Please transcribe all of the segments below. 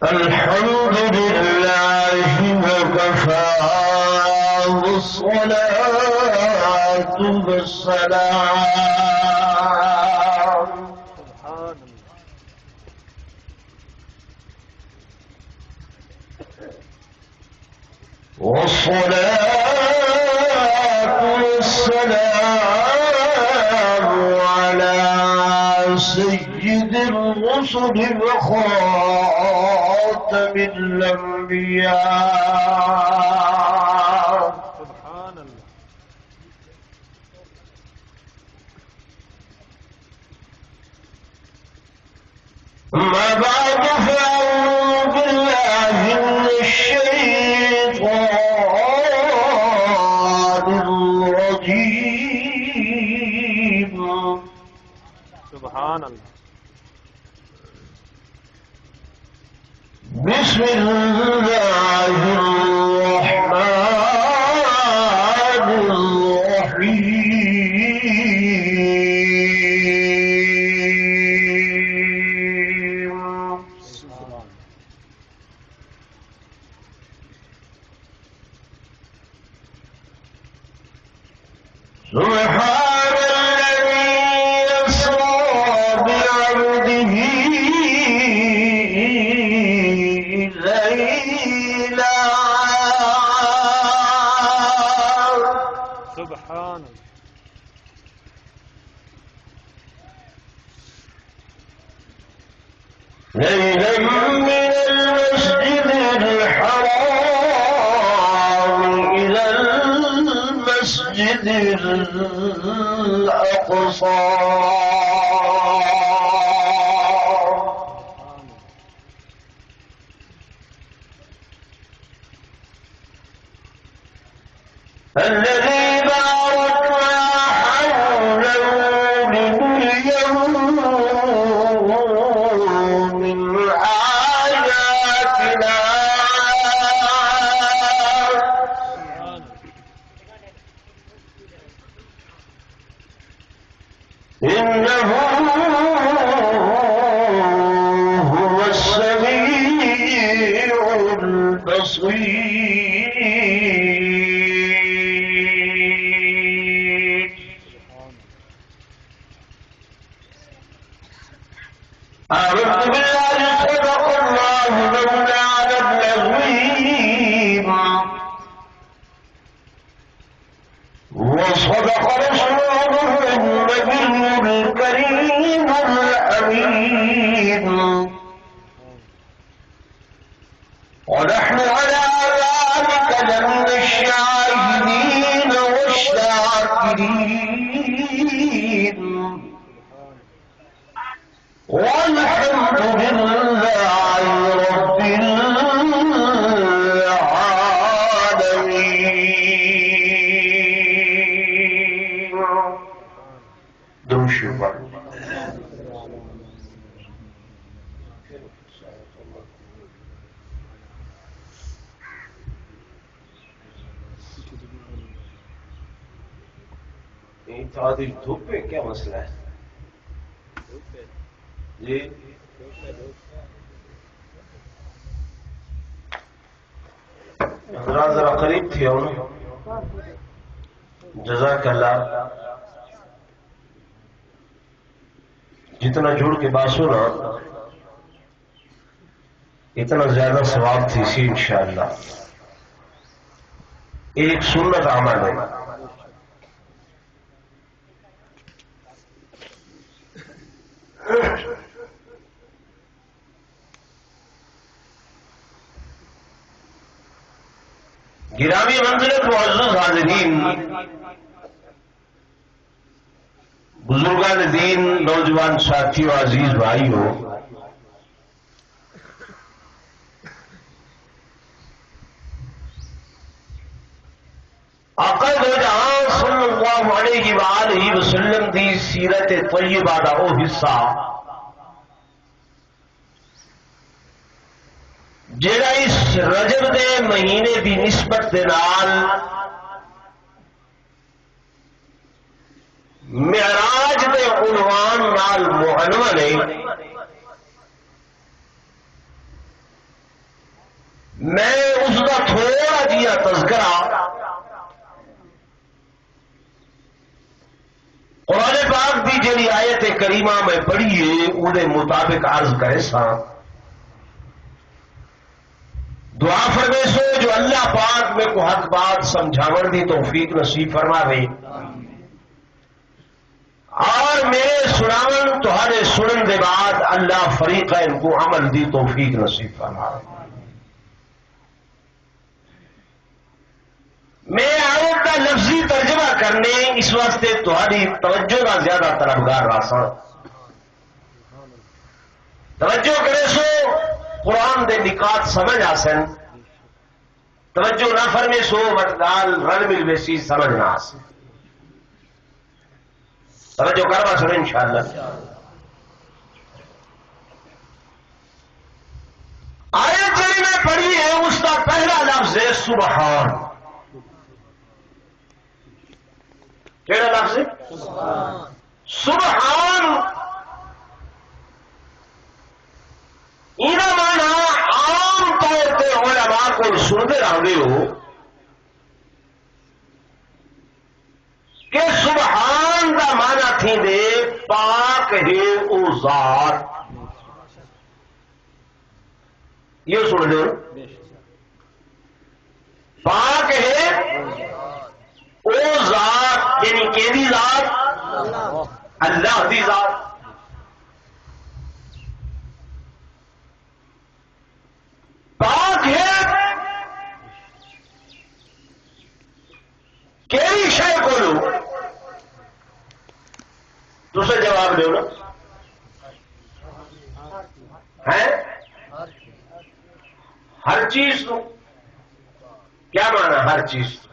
الحمد لله وكفى والصلاة والسلام على سيد الرسل وخاتم الأنبياء سبحان الله. أما بعد فأعوذ بالله من الشيطان الرجيم. سبحان الله. بسم الله الرحمن الرحيم. سبحان الذي أسرى بعبده ليلا. سبحان الله. ليلا من المسجد الحرام إلى المسجد الأقصى الذي باركنا حوله لنريه من آياتنا. إنه هو السميع البصير. آمنت بالله صدق الله مولانا العظيم وصدق رسوله النبي الكريم الأمين. ونحن على ذلك لمن الشاهدين والشاكرين. والحمد لله رب العالمين. دوشي بار اتحادی دھوپ میں کیا مسئلہ ہے جی؟ حضرات ذرا قریب تھی ہوں. جزاک اللہ. جتنا جوڑ کے بات سنا اتنا زیادہ ثواب تھی سی انشاءاللہ. ایک سنت عمل ہے. گرامی منزلت معزز حاضرین، بزرگان دین، نوجوان ساتھیوں، عزیز بھائیوں، آقا دو جہاں صلی اللہ علیہ وآلہ وسلم دی سیرت طیبہ دا او حصہ جڑا اس رجب دے مہینے دی نسبت دے نال معراج دے عنوان نال معنون ہے. میں اس کا تھوڑا جہا تذکرہ قرآن پاک کی جی آیت کریمہ میں پڑھیے وہ مطابق عرض کرے سا دعا فرمے سو جو اللہ پاک میں کو حق بات سمجھاون دی توفیق نصیب فرماوے اور میرے سناون تہاڈے سنن دے بعد اللہ فریقین کو عمل دی توفیق نصیب فرماوے میں آیت کا لفظی ترجمہ کرنے اس واسطے تہاڈی توجہ کا زیادہ طلبگار رہا توجہ کرے سو قرآن دے نکات سمجھ آسن توجہ نہ فرمے سو متدال رل مل ویسی سمجھ نہ آسن توجہ کروا سن انشاءاللہ آیت جی میں پڑھی ہے اس کا پہلا لفظ ہے سبحان کیڑا لفظ ہے سبحان یہ مانا عام طور پہ علماء کو سنتے رہتے ہو کہ سبحان کا مانا تھی دے پاک ہے او ذات یہ سن لو پاک ہے او ذات یعنی کیڑی ذات اللہ دی ذات پاک ہے کیڑی شے کو لو دوسرے جواب دو نا ہے ہر چیز تو کیا مانا ہر چیز تو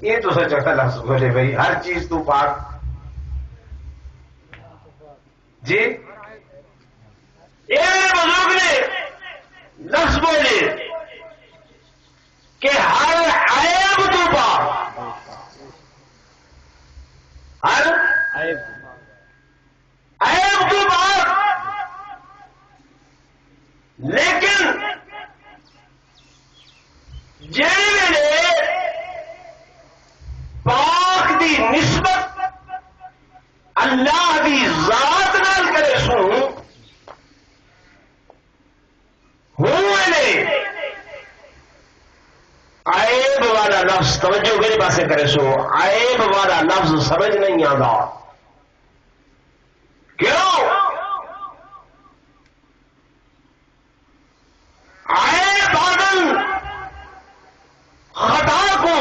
یہ تو سچ لفظ بولے بھائی ہر چیز تو پاک جی بزرگ نے لفظ بولے کہ ہر عیب تو پاک ہر عیب تو پاک لیکن جیڑے ویلے پاک دی نسبت اللہ دی ذات نال کرے سو عیب والا لفظ توجہ میرے پاسے کرے سو عیب والا لفظ سمجھ نہیں آتا کیوں عیب آدم خطا کو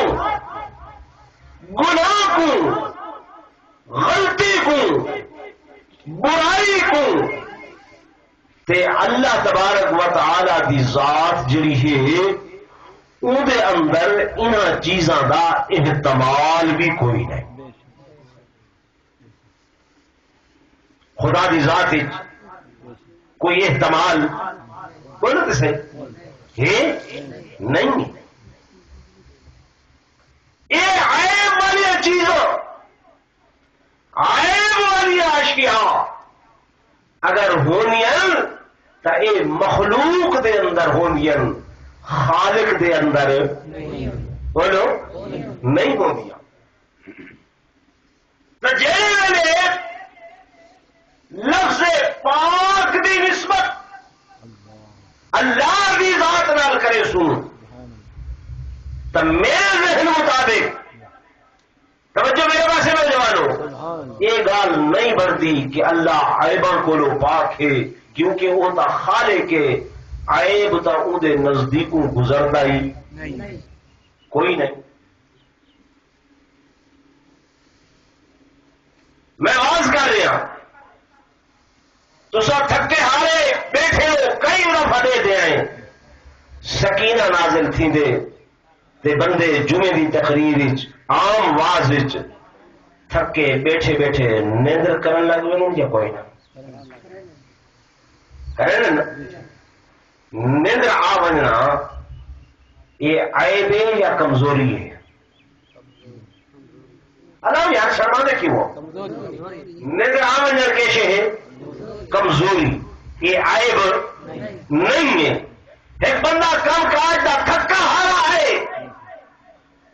گناہ کو غلطی کو برائی کو تے اللہ تبارک و تعالی دی ذات جڑی ہے اندر اندر انہاں چیزاں دا احتمال بھی کوئی نہیں خدا دی ذات کوئی احتمال بولو تو صحیح ہے نہیں یہ عیب والی چیزوں عیب والی اشیاء اگر ہونیاں تو یہ مخلوق دے اندر ہونیاں خالق دے اندر بولو نہیں ہونیاں تو جیسے لفظ پاک دی نسبت اللہ کی ذات نال کرے سن تو میرے ذہن مطابق توجہ میرے پاس نوجوانوں یہ گال نہیں بنتی کہ اللہ عیباں کو لو پاک ہے کیونکہ وہ تا خالق ہے عیب تا او دے نزدیکوں گزرتا ہی کوئی نہیں میں آواز کر رہا تو سب تھکے ہارے بیٹھے ہو کئی دفعہ دے آئے سکینہ نازل تھی دے تے بندے جمعے دی تقریر عام واز تھکے بیٹھے بیٹھے نیندر کرن لگ وے یا کوئی نہ کرے نا نیندر آ وننا یہ عیب ہے یا کمزوری ہے اللہ یار شرما دے کیوں نیندر آ وننا کیسے ہے کمزوری یہ عیب نہیں ہے. ایک بندہ کم کاج کا تھکا ہارا ہے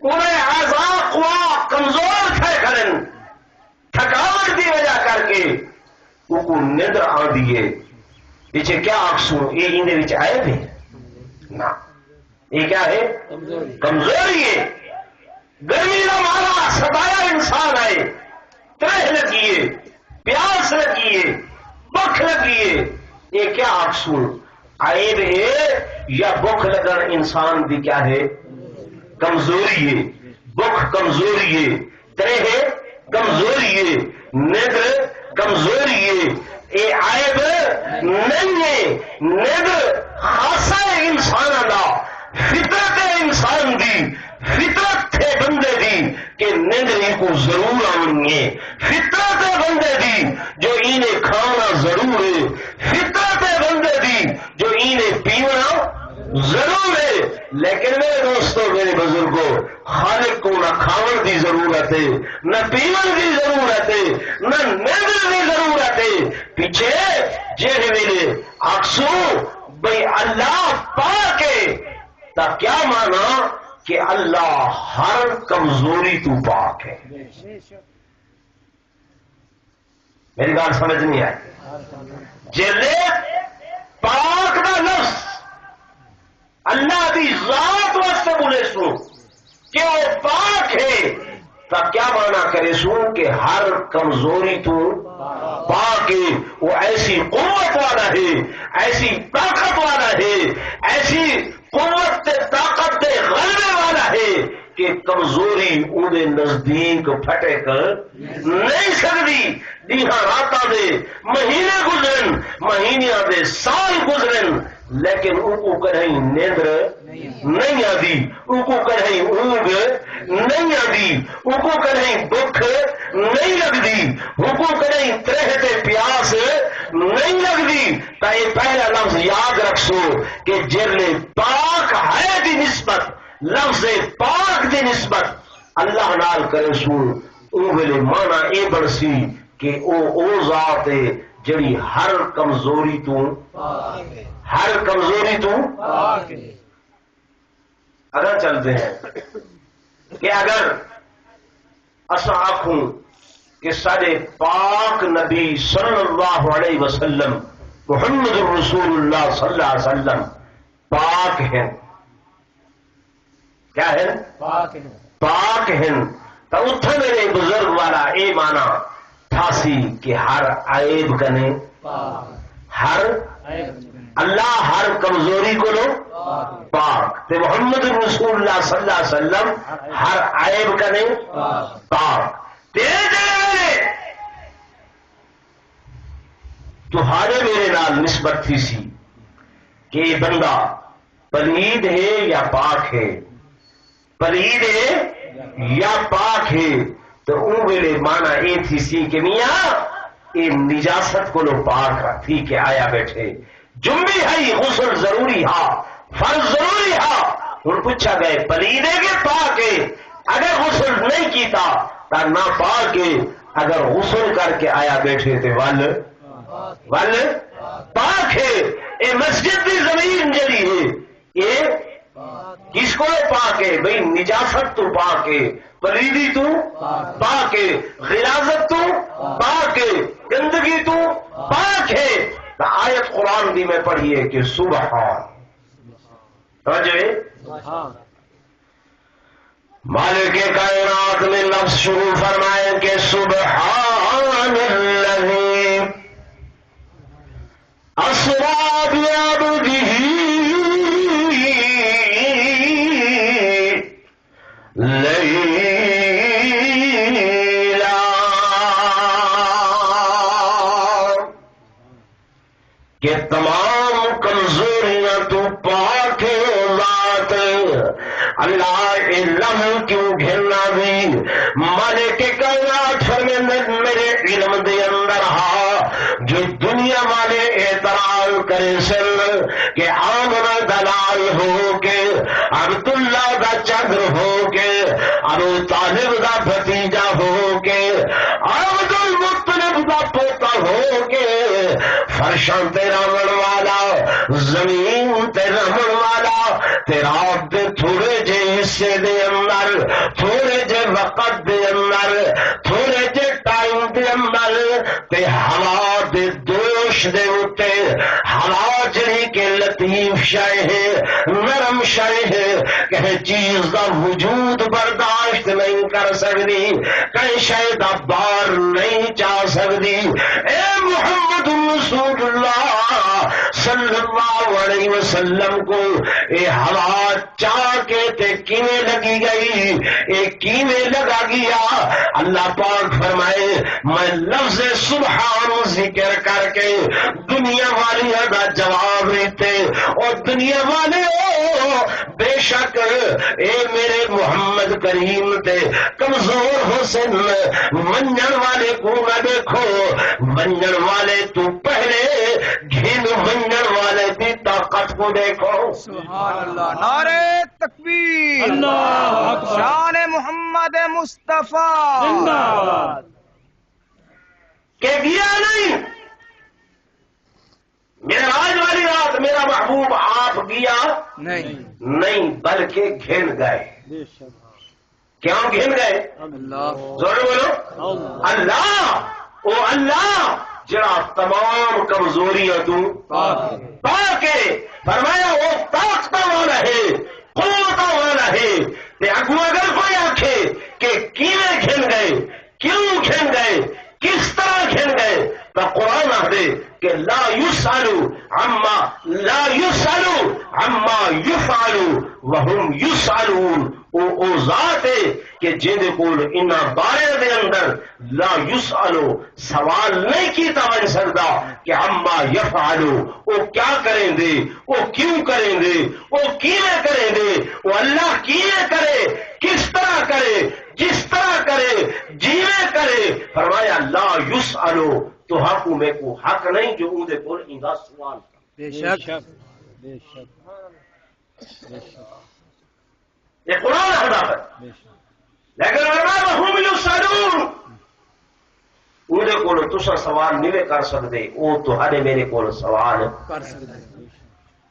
انہیں اعضاء قوا کمزور تھے کرن تھکاوٹ کی وجہ کر کے وہ کو ندر آ دیے پیچھے کیا آخسوں یہ اندے وچ آئے بھی نہ یہ کیا ہے کمزوری ہے. گرمی کا مارا ستایا انسان ہے ترہ لگیے پیاس لگیے بخ لگیے یہ کیا آخسوں عیب ہے یا بخ لگن انسان دی کیا ہے کمزوری ہے. بخ کمزوری ہے ترہ کمزوری ہے ندر کمزوری ہے. یہ عیب نہیں ہے. ندر خاصا ہے انسان دا فطرت انسان دی فطرت تھے بندے دی کہ ندر کو ضرور آنی ہے. فطرت بندے دی جو انہیں کھانا ضرور ہے. فطرت بندے دی جو انہیں پینا ضرور ہے. لیکن میرے دوستوں میرے بزرگوں خالق کو نہ کھاون دی ضرورت ہے نہ پیون دی ضرورت ہے نہ ندر دی ضرورت ہے. پیچھے جہے ویلے آخسو بھئی اللہ پاک ہے تا کیا مانا کہ اللہ ہر کمزوری تو پاک ہے. میری بات سمجھ نہیں آئی. جلے پاک دا لفظ اللہ دی ذات واسطے بولے سو کہ وہ پاک ہے تا کیا مانا کرے سو کہ ہر کمزوری تو پاک ہے. وہ ایسی قوت والا ہے ایسی طاقت والا ہے ایسی قوت طاقت دے غلبے والا ہے کہ کمزوری انہیں نزدیک پھٹے کر نہیں سکتی. دیہاں راتاں دے مہینے گزرن مہینیاں دے سال گزرن لیکن ان کو کہیں نیندر نہیں آتی ان کو کہیں اونگ نہیں آتی ان کو کہیں دکھ نہیں لگتی ان کو کہیں ترہتے پیاس نہیں لگتی. تا یہ پہلا لفظ یاد رکھو کہ جرلے پاک ہے دی نسبت لفظ پاک دی نسبت اللہ نال کرے سو ان ویلے مانا اے بڑسی کہ او ذات ہے جڑی ہر کمزوری تو اگر چلتے ہیں کہ اگر اسا آخوں کہ سارے پاک نبی صلی اللہ علیہ وسلم محمد رسول اللہ صلی اللہ علیہ وسلم پاک ہیں کیا ہے پاک ہیں تو اتھا میرے بزرگ والا اے مانا تھاسی کہ ہر عیب کنے ہر اللہ ہر کمزوری کو لو پاک تے محمد رسول اللہ صلی اللہ علیہ وسلم ہر عیب کنے پاک. تمہارے میرے نال نسبت تھی سی کہ یہ بندہ پلید ہے یا پاک ہے پلید ہے یا پاک ہے تو ان ویلے مانا یہ تھی سی کہ میاں یہ نجاست کو لو پاک تھی کہ آیا بیٹھے جنبی ہے غسل ضروری ہا فرض ضروری ہا. ان پوچھا گئے پلیدے کے پاک ہے اگر غسل نہیں کیتا تا نہ پاک ہے اگر غسل کر کے آیا بیٹھے تھے ول پاک ہے. اے مسجد کی زمین جڑی ہے یہ کس کو پاک ہے بھئی نجاست تو پاک ہے پلیدی تو پاک ہے غلاظت تو پاک ہے گندگی تو پاک ہے. تو آیت قرآن بھی میں پڑھیے کہ سبحان مالک کائنات میں لفظ شروع فرمائے کہ سبحان الذی اسری بعبدہ کہ تمام کمزوریاں تو پاک ذات اللہ علم کیوں گھرنا بھی مالک کائنات فرمائے میرے علم دے اندر ہا جو دنیا والے اعتراض کرے سن کہ آمنہ دلال ہو کے عبداللہ دا چادر ہو کے ابو طالب دا بھتیجا ہو کے عبد المطلب دا پوتا ہو کے فرشاں تے راون والا زمین تے رہن والا تے رات دے تھوڑے جے حصے دے اندر تھوڑے جے وقت دے اندر تھوڑے جے ٹائم دے اندر تے ہوا دے دوش دے اتے ہوا جڑی کہ لطیف شے ہے نرم شے ہے کہ چیز دا وجود برداشت نہیں کر سکتی کہیں شے دا بار نہیں چاہ سکتی اے محمد رسول اللہ صلی اللہ علیہ وسلم کو اے ہوا چاہ کے تے کیویں لگی گئی اے کیویں لگا گیا اللہ پاک فرمائے میں لفظ سبحان ذکر کر کے دنیا والی دا جواب دیتے اور دنیا والے بے شک اے میرے محمد کریم تے کمزور حسن منجن والے کو نہ دیکھو منجن والے تو پہلے گھن منجن والے کی طاقت کو دیکھو سبحان اللہ نعرہ تکبیر اللہ اکبر شان محمد مصطفیٰ زندہ باد کہ گیا نہیں میرا راج والی رات میرا محبوب آپ گیا نہیں بلکہ گھن گئے بے شک کیوں گھن گئے اللہ زور بولو اللہ او اللہ جڑا تمام کمزوریاں تو پاک ہے فرمایا وہ طاقت والا ہے قوت والا ہے تے اگو اگر کوئی آکھے کہ کیویں گھن گئے کیوں گھن گئے کس طرح گھن گئے تو قرآن آخدے کہ لا یسالو عما یفعل وہم یسالون او ذات ہے کہ جن کول انہاں بارے دے اندر لا یسالو سوال نہیں کیتا بن سکتا کہ عما یفعلو او کیا کریں دے او کیوں کریں دے او کیویں کریں دے او اللہ کیویں کرے کس طرح کرے جس طرح کرے جیویں کرے فرمایا لا یسالو تو حق میں کو حق نہیں جو اون دے کول ایندا سوال بے شک بے شک بے شک یہ قرآن خدا ہے بے شک لیکن علماء وہم یسالون اون دے کول تسا سوال نہیں کر سکتے او تہاڈے میرے کول سوال کر سکتے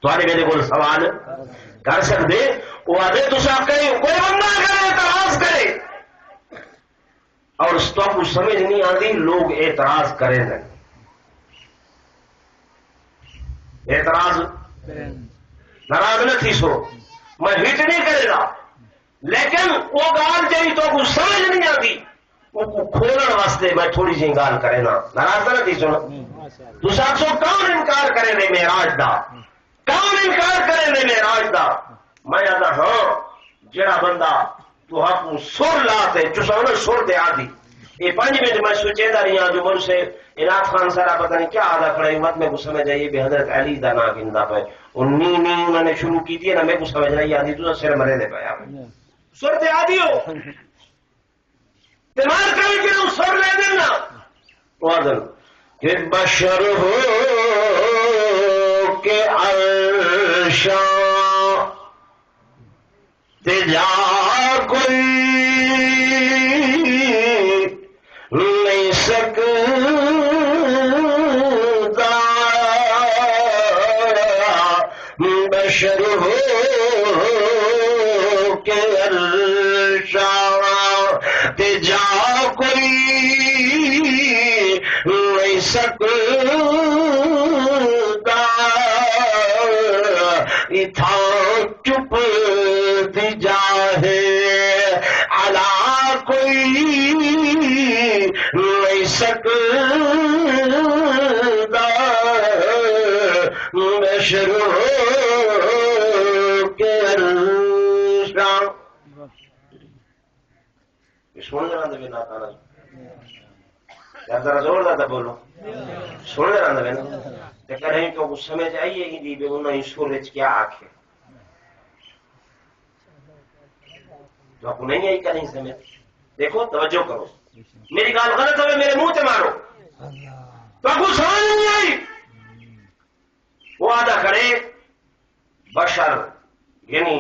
تہاڈے میرے کول سوال کر سکتے وہ آدھے تسا کہیں کوئی بندہ کرے اعتراض کرے اور اس تو کچھ سمجھ نہیں آتی لوگ اعتراض کریں نہیں اعتراض ناراض نہ تھی سو میں ہٹ نہیں کرے گا لیکن وہ گال جی تو کچھ سمجھ نہیں آتی وہ کھولن واسطے میں تھوڑی جی گال کرے نا ناراض نہ تھی سو تسا سو کون انکار کرے نے معراج دا کون انکار کرے نے معراج دا میں آتا ہاں جڑا بندہ تو آپ سر لاتے چسا سر دے آدھی یہ 5 منٹ میں سوچے دا رہی ہوں جو من سے عناد خان سارا پتہ نہیں کیا آدھا کھڑا مت میں کو سمجھ آئیے بے حضرت علی دا نا گندا پہ نی انہوں نے شروع کی تھی نا میں کو سمجھ رہی آدھی تو سر مرے دے پایا سر دے آدھی ہو تمہار کہیں کہ وہ سر لے دینا وادن کہ بشر ہو کہ عرشاں تجا کوئی نہیں سکتا بشر ہو کہ عرشاں تجا کوئی نہیں سکتا اتھا چپ دی جاہے علا کوئی نہیں سکتا بشر ہو کے عرشاں سن لینا دے نا تانا یار ذرا زور دادا بولو سن لینا دے نا تے کریں تو کچھ سمجھ آئیے گی دی بے انہوں نے سور وچ کیا آکھے جو آپ کو نہیں آئی کریں سمجھ دیکھو توجہ کرو میری گال غلط ہوئے میرے منہ تے مارو تو آپ کو سمجھ نہیں آئی وہ آدھا کرے بشر یعنی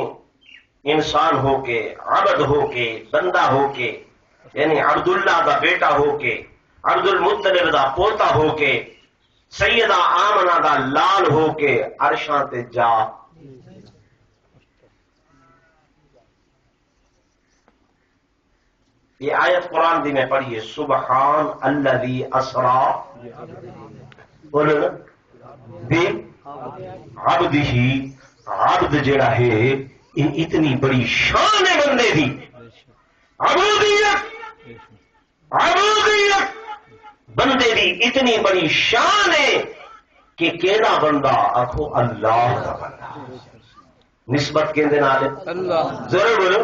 انسان ہو کے عبد ہو کے بندہ ہو کے یعنی عبداللہ دا بیٹا ہو کے عبد المطلب دا پوتا ہو کے سیدہ آمنہ دا لال ہو کے عرشاں تے جا یہ آیت قرآن دی میں پڑھیے سبحان الذی اسرا بولو بے عبدہ عبد جڑا ہے اتنی بڑی شان ہے بندے دی عبودیت بندے دی اتنی بڑی شان ہے کہ کیڑا بندہ آکھو اللہ کا بندہ نسبت کے نال اللہ ضرور بولو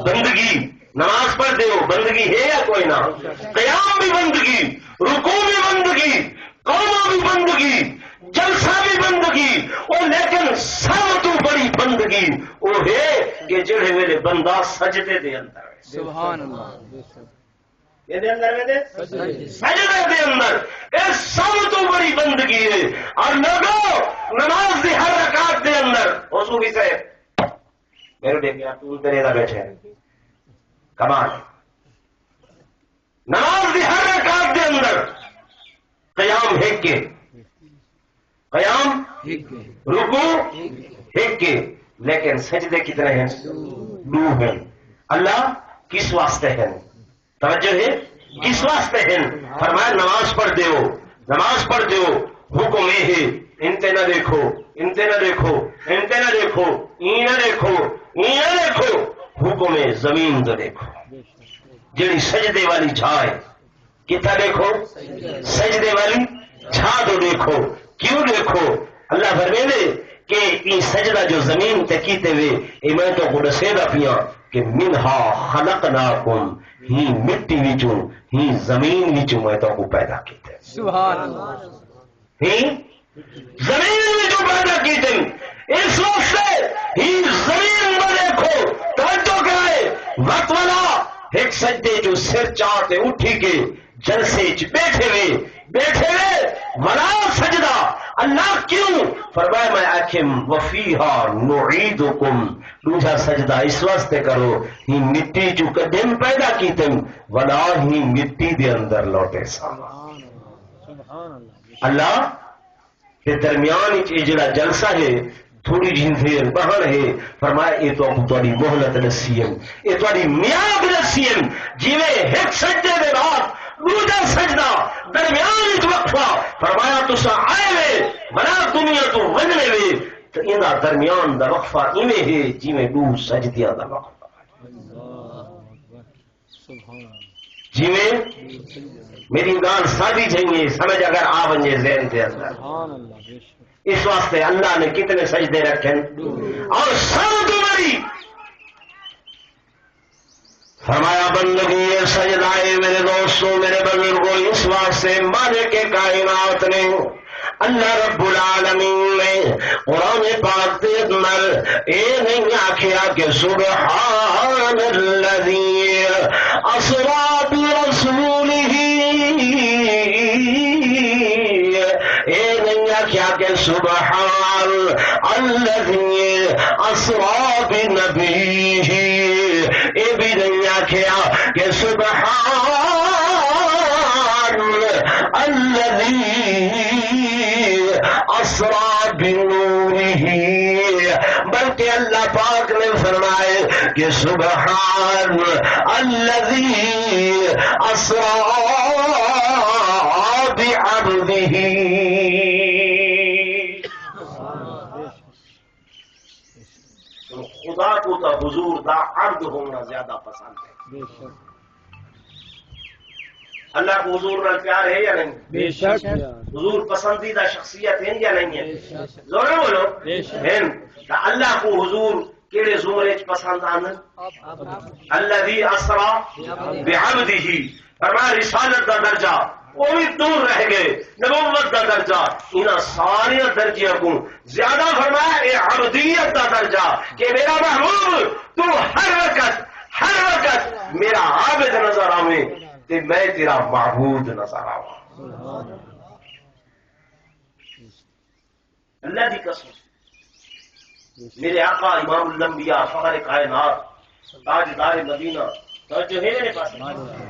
بندگی نماز پڑھ دیو بندگی ہے یا کوئی نہ قیام بھی بندگی رکوع بھی بندگی قوما بھی بندگی جلسہ بھی بندگی اور لیکن سب تو بڑی بندگی وہ ہے کہ جڑے ویلے بندہ سجدے دے اندر ہے سبحان اللہ یہ دے اندر ہے سجدے دے اندر یہ سب تو بڑی بندگی ہے اور لوگوں نماز دی ہر رکعت دے اندر حضور بھی سے میرے دیکھیں تو تیرے دا بیٹھے ہیں کمال نماز دی ہر رکعت دے اندر قیام ہے کے قیام رکوع ایک کے لیکن سجدے کتنے ہیں دو ہیں اللہ کس واسطے ہیں توجہ ہے کس واسطے ہیں فرمایا نماز پڑھ دیو نماز پڑھ دیو حکم یہ ہے انتے نہ دیکھو انتے نہ دیکھو انتے نہ دیکھو ای نہ دیکھو ای نہ دیکھو حکم زمین تو دیکھو جڑی سجدے والی چھائے کتنا دیکھو سجدے والی چھا تو دیکھو کیوں دیکھو اللہ فرمیندے کہ یہ سجدہ جو زمین تے کیتے ہوئے اے میں تو کو دسے دا پیا کہ منہا خلقناکم ہی مٹی وچوں ہی زمین وچوں میں تو کو پیدا کیتے سبحان اللہ ہی زمین وچوں پیدا کیتے اس وقت سے ہی زمین میں دیکھو توجہ کرے وقت والا ایک سجدے جو سر چاہتے اٹھی کے جلسے بیٹھے ہوئے ولا سجدہ اللہ کیوں فرمایا میں آکھم وفیہا نعیدکم دوسرا سجدہ اس واسطے کرو ہی مٹی جو قدم پیدا کی تم ولا ہی مٹی دے اندر لوٹے سا اللہ کے درمیان جڑا جلسہ ہے تھوڑی جی دیر بہن ہے فرمایا یہ تو تھوڑی مہلت نسیم یہ تھوڑی میاد نسیم جیویں ایک سجدے دے بعد دوسرا سجدہ درمیان ایک وقفہ فرمایا تسا آئے وے بنا دنیا تو وننے وے تو انہا درمیان دا وقفہ ایویں ہے جیویں دو سجدیاں دا وقفہ جیویں میری گال سادی چاہیے سمجھ اگر آ ونجے ذہن کے اندر اس واسطے اللہ نے کتنے سجدے رکھے اور سب تو بڑی فرمایا بندگی یہ سجدہ ہے میرے دوستوں میرے بزرگوں اس واسطے مالک کے کائنات نے اللہ رب العالمین نے قرآن پاک کے اندر یہ نہیں آکھیا کہ سبحان الذی اسری برسولہ یہ نہیں آکھیا کہ سبحان الذی اسری بنبیہ یہ بھی نہیں آکھیا کہ سبحان الذی اسری بنورہ بلکہ اللہ پاک نے فرمائے کہ سبحان الذی اسری بعبدہ خدا کو تو حضور دا عبد ہونا زیادہ پسند ہے اللہ کو حضور نال پیار ہے یا نہیں بے شک حضور پسندیدہ شخصیت ہے یا نہیں ہے زور بولو ہیں اللہ کو حضور کیڑے زمرے وچ پسند آندن الذی اسری بعبدہ فرمایا رسالت دا درجہ وہ بھی دور رہ گئے نبوت دا درجہ انہاں سارے درجیاں کو زیادہ فرمایا اے عبدیت دا درجہ کہ میرا محبوب تو ہر وقت میرا عابد نظر آوے تے میں تیرا معبود نظر آواں اللہ دی قسم میرے آقا امام الانبیاء فخر کائنات تاجدار مدینہ جو ہے میرے پاس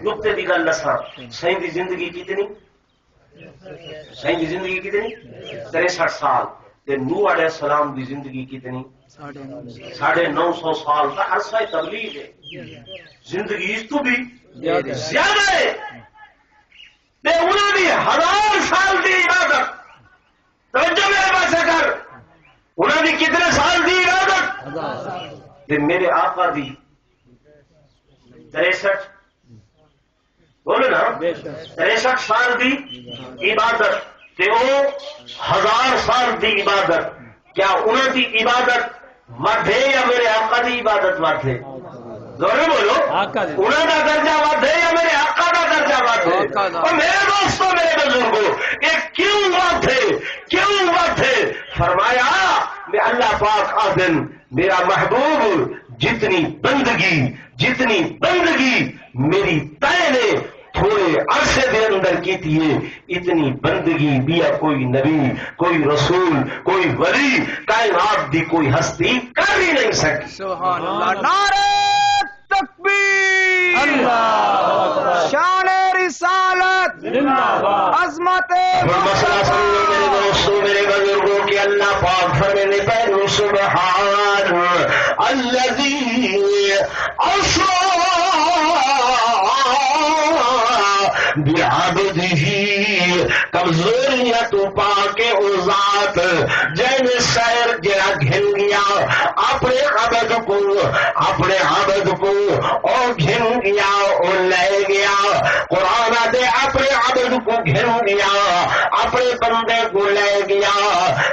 نقطے دی گل دساں سائیں دی زندگی کتنی صحیح زندگی کتنی 63 سال تے نوح علیہ السلام دی زندگی کتنی 950 سال کا عرصہ تبلیغ ہے زندگی اس تو بھی زیادہ ہے تے انہوں نے 1000 سال دی عبادت توجہ میرے پاس کر انہوں نے کتنے سال دی عبادت تے میرے آقا دی 63 بولے نا 63 سال دی عبادت تے وہ 1000 سال دی عبادت کیا انہوں دی عبادت ود ہے یا میرے آقا دی عبادت ود ہے دونوں بولو انہوں کا درجہ ود ہے یا میرے آقا کا درجہ ود ہے اور میرے دوستوں میرے بزرگوں یہ کیوں ود ہے کیوں ود ہے فرمایا میں اللہ پاک آدم میرا محبوب جتنی بندگی میری طے نے تھوڑے عرصے دے اندر کی تھی اتنی بندگی بیا کوئی نبی کوئی رسول کوئی ولی کائنات دی کوئی ہستی کر ہی نہیں سکی سبحان اللہ نعرہ تکبیر اللہ شان رسالت عظمت مسئلہ سمجھو میرے دوستوں میرے بزرگوں کہ اللہ پاک فرمانے پہلو سبحان الذی اسری بعبدہ کمزوریت پا کے او ذات جن سیر جڑا گھن گیا اپنے عبد کو او گھن گیا او لے گیا قرآن دے اپنے عبد کو گھن گیا اپنے بندے کو لے گیا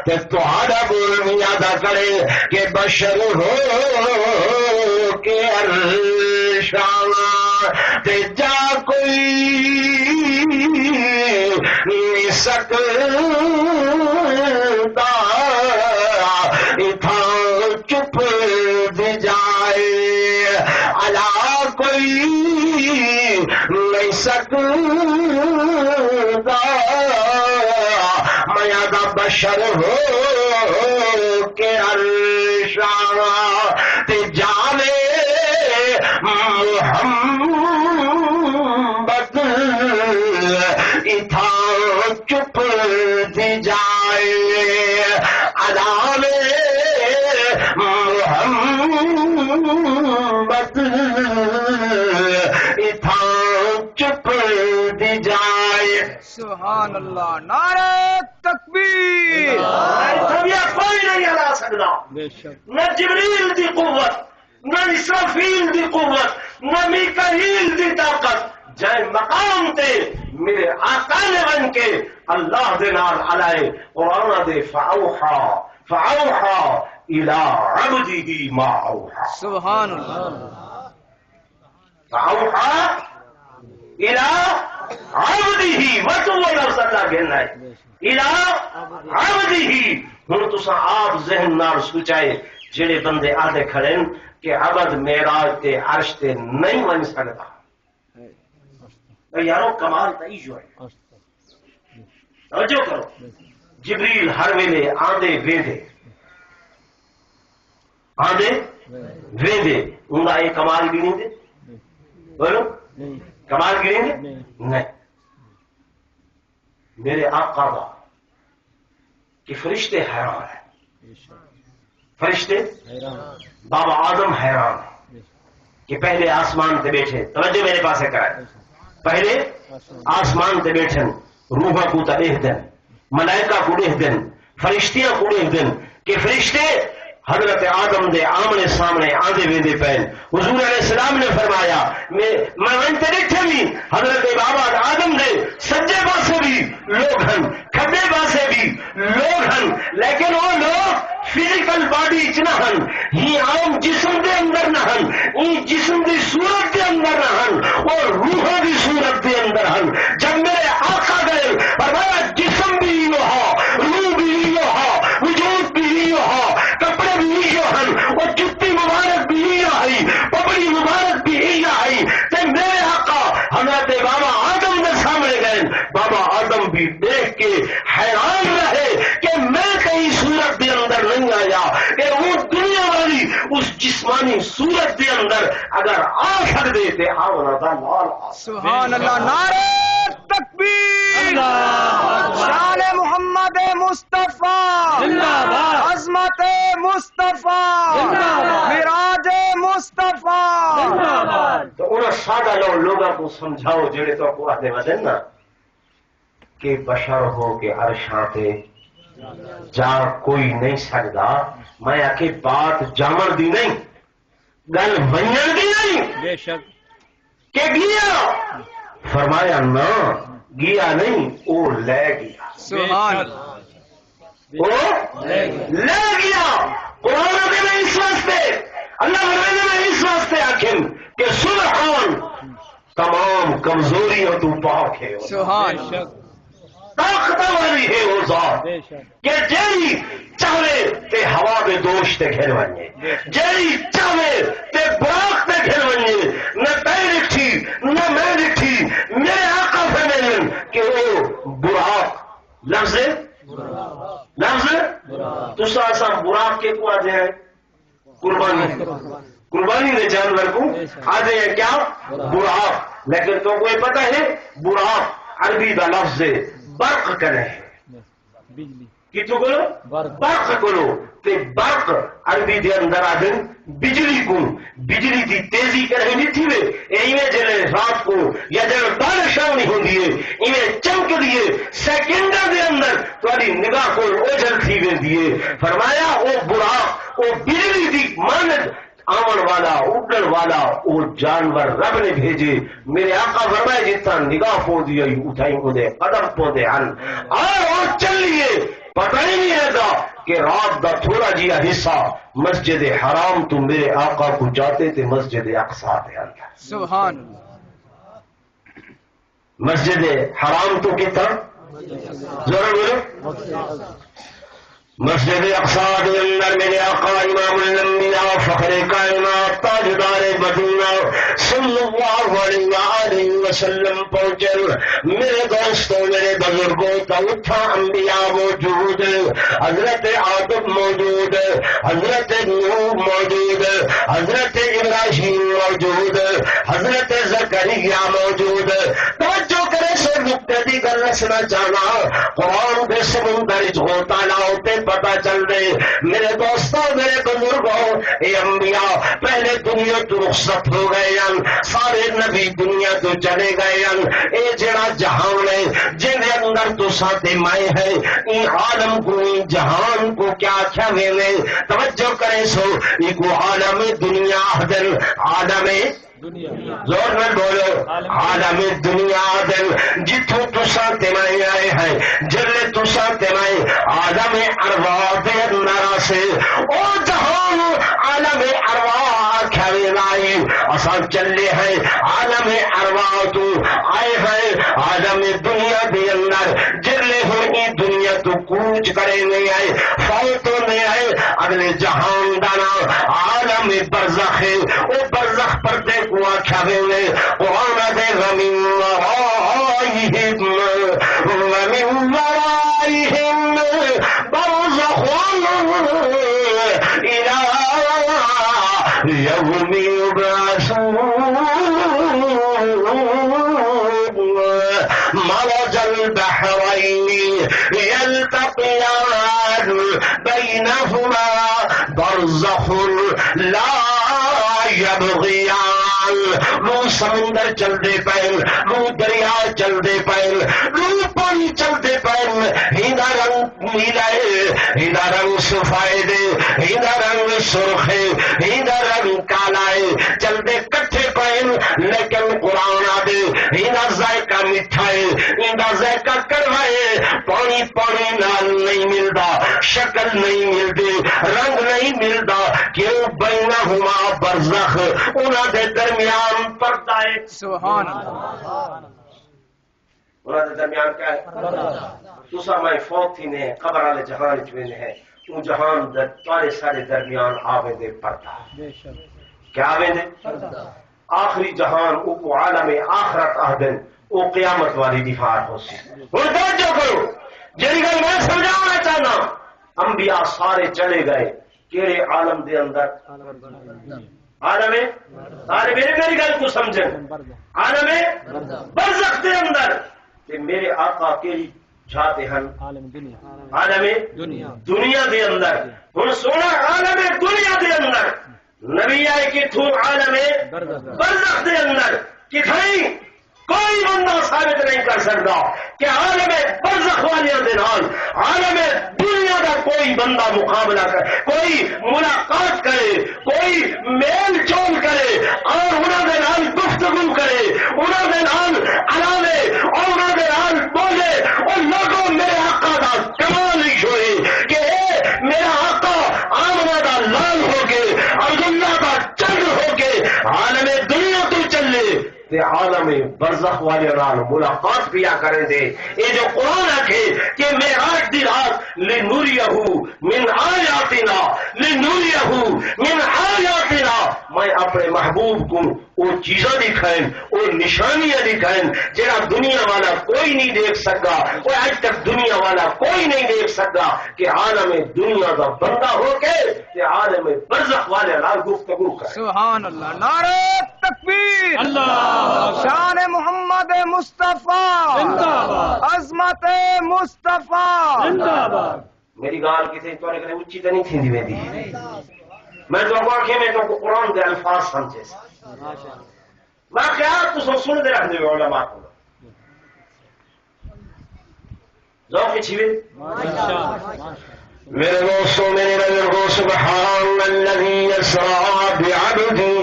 تے تہاڈا بول میاں دا کرے کہ بشر ہو کے عرشاں تے جا کوئی نہیں سکتا اتھا چپ دی جائے الا کوئی نہیں سکتا میاں دا بشر ہو کے عرشاں تے جانے محمد اتھا چپ دی جائے علام محمد اتھا چپ دی جائے سبحان اللہ نعرہ تکبیر کوئی نہیں ہلا سکتا نہ جبریل دی قوت نہ اسرافیل دی قوت نہ میکائیل دی طاقت جائے مقام تے میرے آقا نے بن کے اللہ دے نال علائے قرآن دے فاوحا الى عبده ما اوحا سبحان اللہ فاوحا الى عبده وتو لفظ اللہ کہنا ہے الى عبده ہن تساں آپ ذہن نال سوچائے جڑے بندے آدھے کھڑے کہ عبد معراج تے عرش تے نہیں ون سکتا یارو کمال تئی جو ہے توجہ کرو جبریل ہر ویلے آندے ویندے ان کا یہ کمال گنی دے بولو کمال گنی دے نہیں میرے آقا کا کہ فرشتے حیران ہیں فرشتے بابا آدم حیران ہے کہ پہلے آسمان تے بیٹھے توجہ میرے پاس ہے کرائے پہلے آسمان تے بیٹھن روحا کو تا ایک دن ملائکہ کو ایک دن فرشتیاں کو ایک دن کہ فرشتے حضرت آدم دے آمنے سامنے آندے ویندے پہن حضور علیہ السلام نے فرمایا میں وانتے دیکھے بھی حضرت بابا آدم دے سجے پاسے بھی لوگ ہن کھبے پاسے بھی لوگ ہن لیکن وہ لوگ فزیکل باڈی چ نہ ہن ہی عام جسم دے اندر نہ ہن ہی جسم دی صورت دے اندر نہ ہن اور روح دی صورت دے اندر ہن جب میرے آقا گئے فرمایا جسم بھی یہ ہو روح بھی یہ ہو وجود بھی یہ ہو کپڑے بھی یہ ہن اور جتی مبارک بھی یہ آئی پپڑی مبارک بھی یہ آئی تے میرے آقا حضرت بابا آدم دے سامنے گئے بابا آدم بھی دیکھ کے حیران رہے کہ میں کہیں صورت دے اندر نہیں آیا کہ وہ دنیا والی اس جسمانی صورت دے اندر اگر آ سکتے تھے آونا دا لال سبحان اللہ نعرہ تکبیر برات مصطفیٰ مراج مصطفیٰ. تو انہوں سادہ لوگوں کو سمجھاؤ جڑے تو کو آتے ودن نا کہ بشر ہو کے عرشاں تے جا کوئی نہیں سکتا. میں آکے بات جامن دی نہیں گل ونجن دی نہیں بے شک کہ گیا. فرمایا نہ گیا نہیں وہ لے گیا. سبحان اللہ. وہ لے گیا. قرآن میں اس واسطے اللہ میں اس واسطے آخر کہ سبحان تمام کمزوریوں تو پاک ہے. سبحان بے شک طاقت والی ہے وہ ذات بے شک کہ جیڑی چاہے تے ہوا میں دوش تے گھر ونجے جیڑی چاہے تے براق تے گھر ونجے. نہ تے ڈٹھی نہ میں ڈٹھی میرے آقا فرمائیں کہ وہ براق لفظ تسا اساں براق کے کو آدھے ہیں قربانی نے جانور کو آدھے ہیں کیا براق. لیکن تو کوئی پتہ ہے براق عربی دا لفظ برق کرے بجلی کتوں کو برق کرو تے برق عربی دے اندر آدھن بجلی کو بجلی دی تیزی کرے نہیں تھی وے ایویں جلے رات کو یا جلے بارش آنی ہوندی ہے ایویں چمک دیے سیکنڈاں دے اندر تہاڈی نگاہ کو اوجھل تھی ویندی ہے. فرمایا او براق او بجلی دی مانند آمن والا اڈن والا وہ جانور رب نے بھیجے. میرے آقا فرمائے جتنا نگاہ پوندی ہوئی اٹھائی انہیں قدم پوندے ہن اور چلیے. پتہ ہی نہیں رہتا کہ رات دا تھوڑا جیا حصہ مسجد حرام تو میرے آقا کو جاتے تھے مسجد اقصی دے اندر. سبحان اللہ. مسجد حرام تو کتنا ضرور بولو مسجد اقصی کے اندر میرے آقا امام الانبیاء فخر کائنات تاجدار مدینہ صلی اللہ علیہ وسلم پہنچے. میرے دوستوں میرے بزرگوں کا اٹھا انبیاء موجود حضرت آدم موجود حضرت نوح موجود حضرت ابراہیم موجود حضرت زکریا موجود. توجہ کرے سے نقطے کی گل رسنا چاہنا قرآن کے سمندر ہوتا نہ ہوتے پتا چل رہے. میرے دوستوں میرے بزرگوں اے انبیاء پہلے دنیا تو رخصت ہو گئے سارے نبی دنیا تو چلے گئے. اے جڑا جہان ہے جن اندر تو ساتھ مائے ہے ان عالم کو ان جہان کو کیا کیا ویلے. توجہ کرے سو ایک عالم دنیا دن عالم زور میں بولو عالم دنیا دن جتوں تسا تمائے آئے ہیں جلے تسا تمائے عالم ارواح دے اندر سے او جہان عالم ارواح کھوے لائی اساں چلے ہیں عالم ارواح تو آئے ہیں عالم دنیا دے اندر جلے ہوئی دنیا تو کوچ کرے نہیں آئے فوتوں نہیں آئے اگلے جہان دانا عالم برزخ ہے او برزخ پر دے کو آکھا ویلے قرآن دے ومن ورائہم برزخ الى یوم یبعثون مرج البحرین یلتقیان بینہما برزخ لا یبغیان. لو سمندر چلتے پین لو دریا چلتے پین لو پانی چلتے پین ہیدا رنگ نیلا ہے ہیدا رنگ سفید ہے ہیدا رنگ سرخ ہے ہیدا رنگ کالا ہے چلتے کٹھے پین لیکن قرآن آدے ہیدا ذائقہ میٹھا ہے ہیدا ذائقہ کڑوا ہے. پانی پانی نال نہیں ملتا شکل نہیں ملتی رنگ نہیں ملتا کیوں بینہما برزخ انہاں دے درمیان پردہ ہے. سبحان اللہ. انہاں دے درمیان کیا ہے تسا میں فوت تھی نے قبر والے جہان چ ویندے ہیں تو جہان دے تارے سارے درمیان آوے دے پردہ بے شک کیا آوے دے آخری جہان او کو عالم آخرت آہدن او قیامت والی دفاع ہو سی. اور توجہ کرو جی گل میں سمجھانا چاہنا انبیاء سارے چلے گئے کیڑے عالم دے اندر عالم سارے میری گل کو سمجھیں عالم برزخ دے اندر کہ میرے آقا کے چاہتے ہیں عالم دنیا عالم دنیا دنیا دے اندر ہن سونا عالم دنیا دے اندر نبی آئے کہ تو عالم برزخ دے اندر کتھائی کوئی بندہ ثابت نہیں کر سکتا کہ عالم برزخ والیاں دے نال عالم دنیا کا کوئی بندہ مقابلہ کرے، کوئی ملاقات کرے، کوئی میل جول کرے اور انہوں دے نال گفتگو کرے، انہوں دے نال علاوے اور انہوں دے نال بولے اور لوگوں میرے آقا دا کمال ہی ہوئے کہ اے میرا آقا آمنہ دا لال ہو کے عبداللہ دا چندر ہو کے عالم دنیا تو چلے تے عالم برزخ والے نال ملاقات پیا کریں دے۔ یہ جو قرآن ہے کہ معراج دی رات لنوریہ من آیاتنا لنوریہ من آیاتنا، میں اپنے محبوب کو وہ چیزیں دکھائیں، وہ نشانیاں دکھائیں جہاں دنیا والا کوئی نہیں دیکھ سکا، وہ آج تک دنیا والا کوئی نہیں دیکھ سکا کہ عالم دنیا کا بندہ ہو کے کہ عالم برزخ والے نال گفتگو کرے۔ سبحان اللہ، نعرہ تکبیر، اللہ شان محمد مصطفیٰ، عظمت مصطفیٰ، میری گال کسی تو نے اچھی تو نہیں تھی ویندی، میں تو آخیا میں تو قرآن دے الفاظ سمجھے میں خیال تو سن دے رکھ دے علماء کو ذوق چھوے میرے دوستوں میرے بزرگوں سبحان الذی یسری بعبدہ،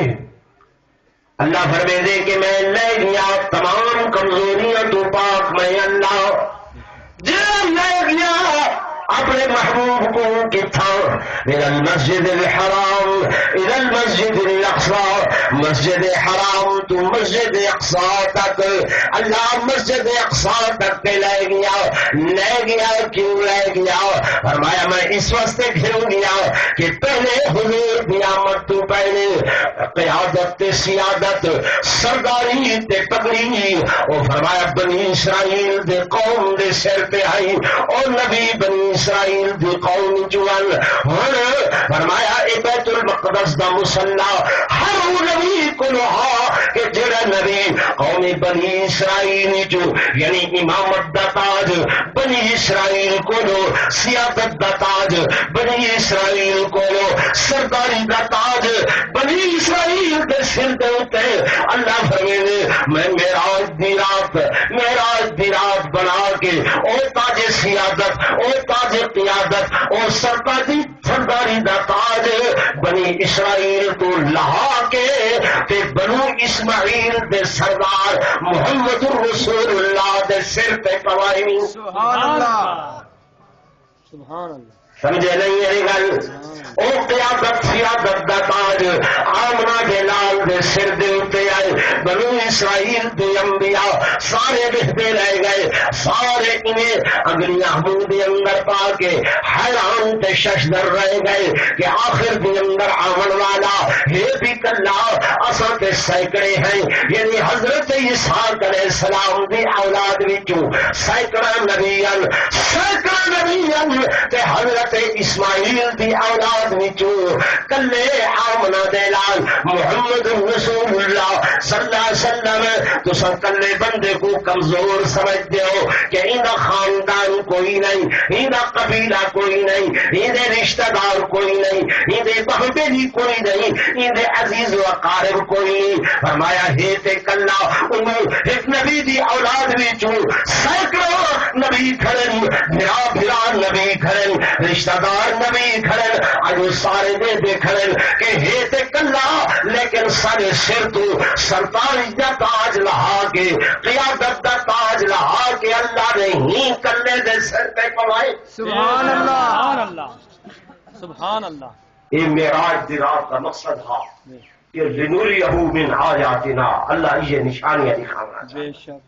اللہ فرمے دے کہ میں لے گیا تمام کمزوریاں تو پاک میں اللہ جو لے گیا اپنے محبوب کو کتھا من المسجد الحرام الى المسجد الاقصى، مسجد حرام تو مسجد اقصی تک، اللہ مسجد اقصی تک لے گیا کیوں لے گیا؟ فرمایا میں اس واسطے گھروں گیا کہ پہلے حضور قیامت تو پہلے قیادت تے سیادت سرداری تے پگڑی او فرمایا بنی اسرائیل دے قوم دے سر پہ آئی اور نبی بنی اسرائیل دی قوم جوان ہن فرمایا اے بیت المقدس دا مصلی ہر نبی کو لہا کہ جڑا نبی قوم بنی اسرائیل جو یعنی امامت دا تاج بنی اسرائیل کو لو، سیادت دا تاج بنی اسرائیل کو لو، سرداری دا تاج بنی اسرائیل دے سر دے اتے اللہ فرمینے میں معراج دی رات بنا کے او تاج سیادت او تاج قیادت اور سرداری دا تاج بنی اسرائیل تو لہا کے تے بنو اسماعیل دے سردار محمد رسول اللہ دے سر پہ پوائی۔ سبحان اللہ، سبحان اللہ، سمجھے نہیں میری گل؟ او قیادت سیادت دا تاج آمنہ دے لال دے سر دے اتے آئے، بنو اسرائیل دے انبیاء سارے بہتے رہ گئے، سارے انہیں اگلیاں منہ دے اندر پا کے حیران تے ششدر رہ گئے کہ آخر دے اندر آمن والا ہے بھی کلا اساں تے سینکڑے ہیں، یعنی حضرت اسحاق علیہ السلام دی اولاد وچوں سینکڑا نبیان تے حضرت اسماعیل دی اولاد وچوں کلے آمنہ دے لال محمد رسول اللہ صلی اللہ علیہ وسلم تساں کلے بندے کو کمزور سمجھتے ہو کہ انہاں خاندان کوئی نہیں، انہاں قبیلہ کوئی نہیں، انہاں رشتہ دار کوئی نہیں، انہاں بہبیلی کوئی نہیں، انہاں عزیز و اقارب کوئی نہیں۔ فرمایا ہے تے کلا انہوں ایک نبی دی اولاد وچوں سینکڑوں نبی کھڑن، بھرا نبی کھڑن، رشتہ دار نبی کھڑن، اجو سارے دے کھڑن کہ ہے تے کلا لیکن سارے سر تو سرداری دا تاج لہا کے قیادت دا تاج لہا کے اللہ نے ہی کلے دے سر پہ پوائے۔ سبحان اللہ، سبحان اللہ، سبحان اللہ، یہ معراج دی رات کا مقصد تھا کہ لنوریہ من آیاتنا، اللہ یہ نشانیاں دکھانا چاہتا بے شک،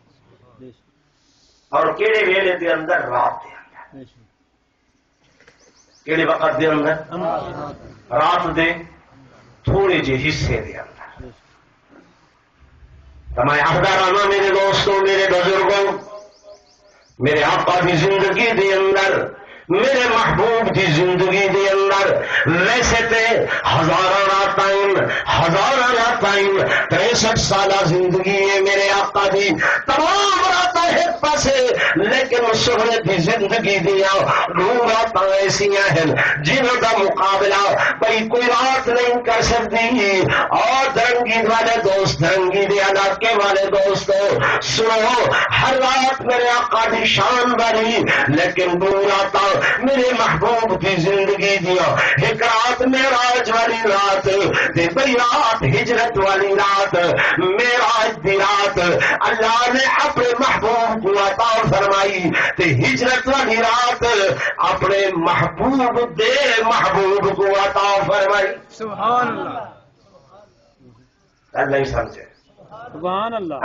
بے شک، اور کیڑے ویلے دے اندر رات دے اندر بے شک، کیڑے وقت دے اندر رات دے تھوڑے جے حصے دے اندر میں احضرانہ میرے دوستوں میرے بزرگوں میرے آقا کی زندگی دے اندر میرے محبوب کی زندگی دے اندر ویسے تے ہزارہ راتائن 63 سالہ زندگی ہے میرے آقا دی، تمام راتاں ایک پاسے لیکن سہنے دی زندگی دیا رات ایسا ہیں جنہوں کا مقابلہ بھائی کوئی رات نہیں کر سکتی. اور درنگی والے دوست، درنگی دے علاقے والے دوستوں سنو، ہر رات میرے آقا دی شان باری، لیکن دو رات میرے محبوب کی زندگی دیا. ایک رات معراج والی رات تے بڑی رات ہجرت والی رات، معراج دی رات اللہ نے اپنے محبوب کو عطا فرمائی تے ہجرت والی رات اپنے محبوب دے محبوب کو عطا فرمائی. سبحان اللہ. نہیں سمجھے؟ سبحان اللہ.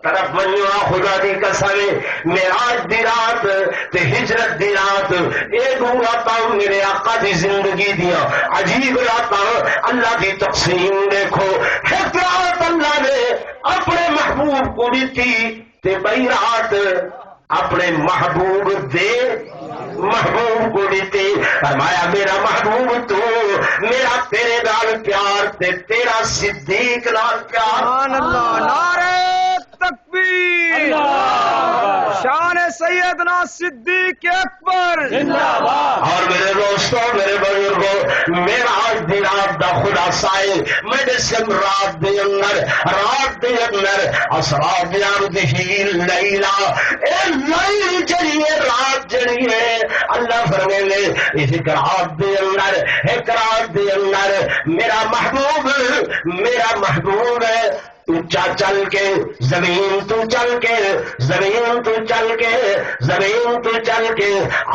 طرف منو خدا دی قسم، معراج دی رات تے ہجرت دی رات، ایک راتاں میرے آقا دی زندگی دیا عجیب راتاں اللہ دی تقسیم دیکھو. ایک رات اللہ نے اپنے محبوب کو دیتی تے بئی رات اپنے محبوب دے محبوب کو دیتی. فرمایا میرا محبوب تو میرا تیرے نال پیار تے تیرا صدیق نال پیار. سبحان اللہ. نعرہ تکبیر. شان سیدنا صدیق اکبر. اور میرے دوستوں، میرے بزرگوں، معراج دی رات دا خلاصہ ہے میڈیسن رات دے اندر اسرار بیارده لیلا، اے لیل جڑی ہے، رات جڑی ہے، اللہ فرمائے ایک رات دے اندر میرا محبوب ہے اونچا چل کے زمین تو چل کے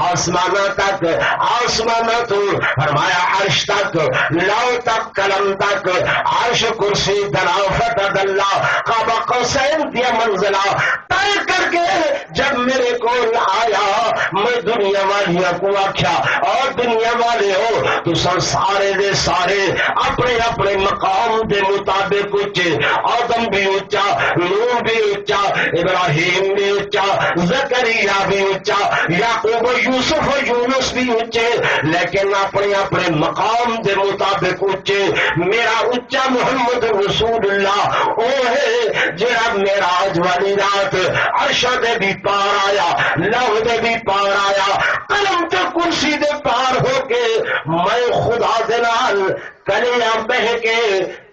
آسمانہ تک، آسمانہ تو فرمایا عرش تک، لو تک، قلم تک، عرش کرسی دلافت اللہ قاب قوسین دیا منزلہ طے کر کے جب میرے کو آیا میں دنیا والیاں کو آکھیا اور دنیا والے ہو تو سارے دے سارے اپنے اپنے مقام دے مطابق اچھے، آدم بھی اچھا، نوح بھی اچھا، ابراہیم بھی اچھا، زکریا بھی اچھا، یعقوب یوسف یونس بھی اچھے، لیکن اپنے اپنے مقام دے مطابق اچھے. میرا اچھا محمد رسول اللہ او ہے جڑا معراج والی رات عرش دے بھی پار آیا، لوح دے بھی پار آیا، قلم تے کرسی دے پار ہو کے میں خدا دے نال کلیاں بہ کے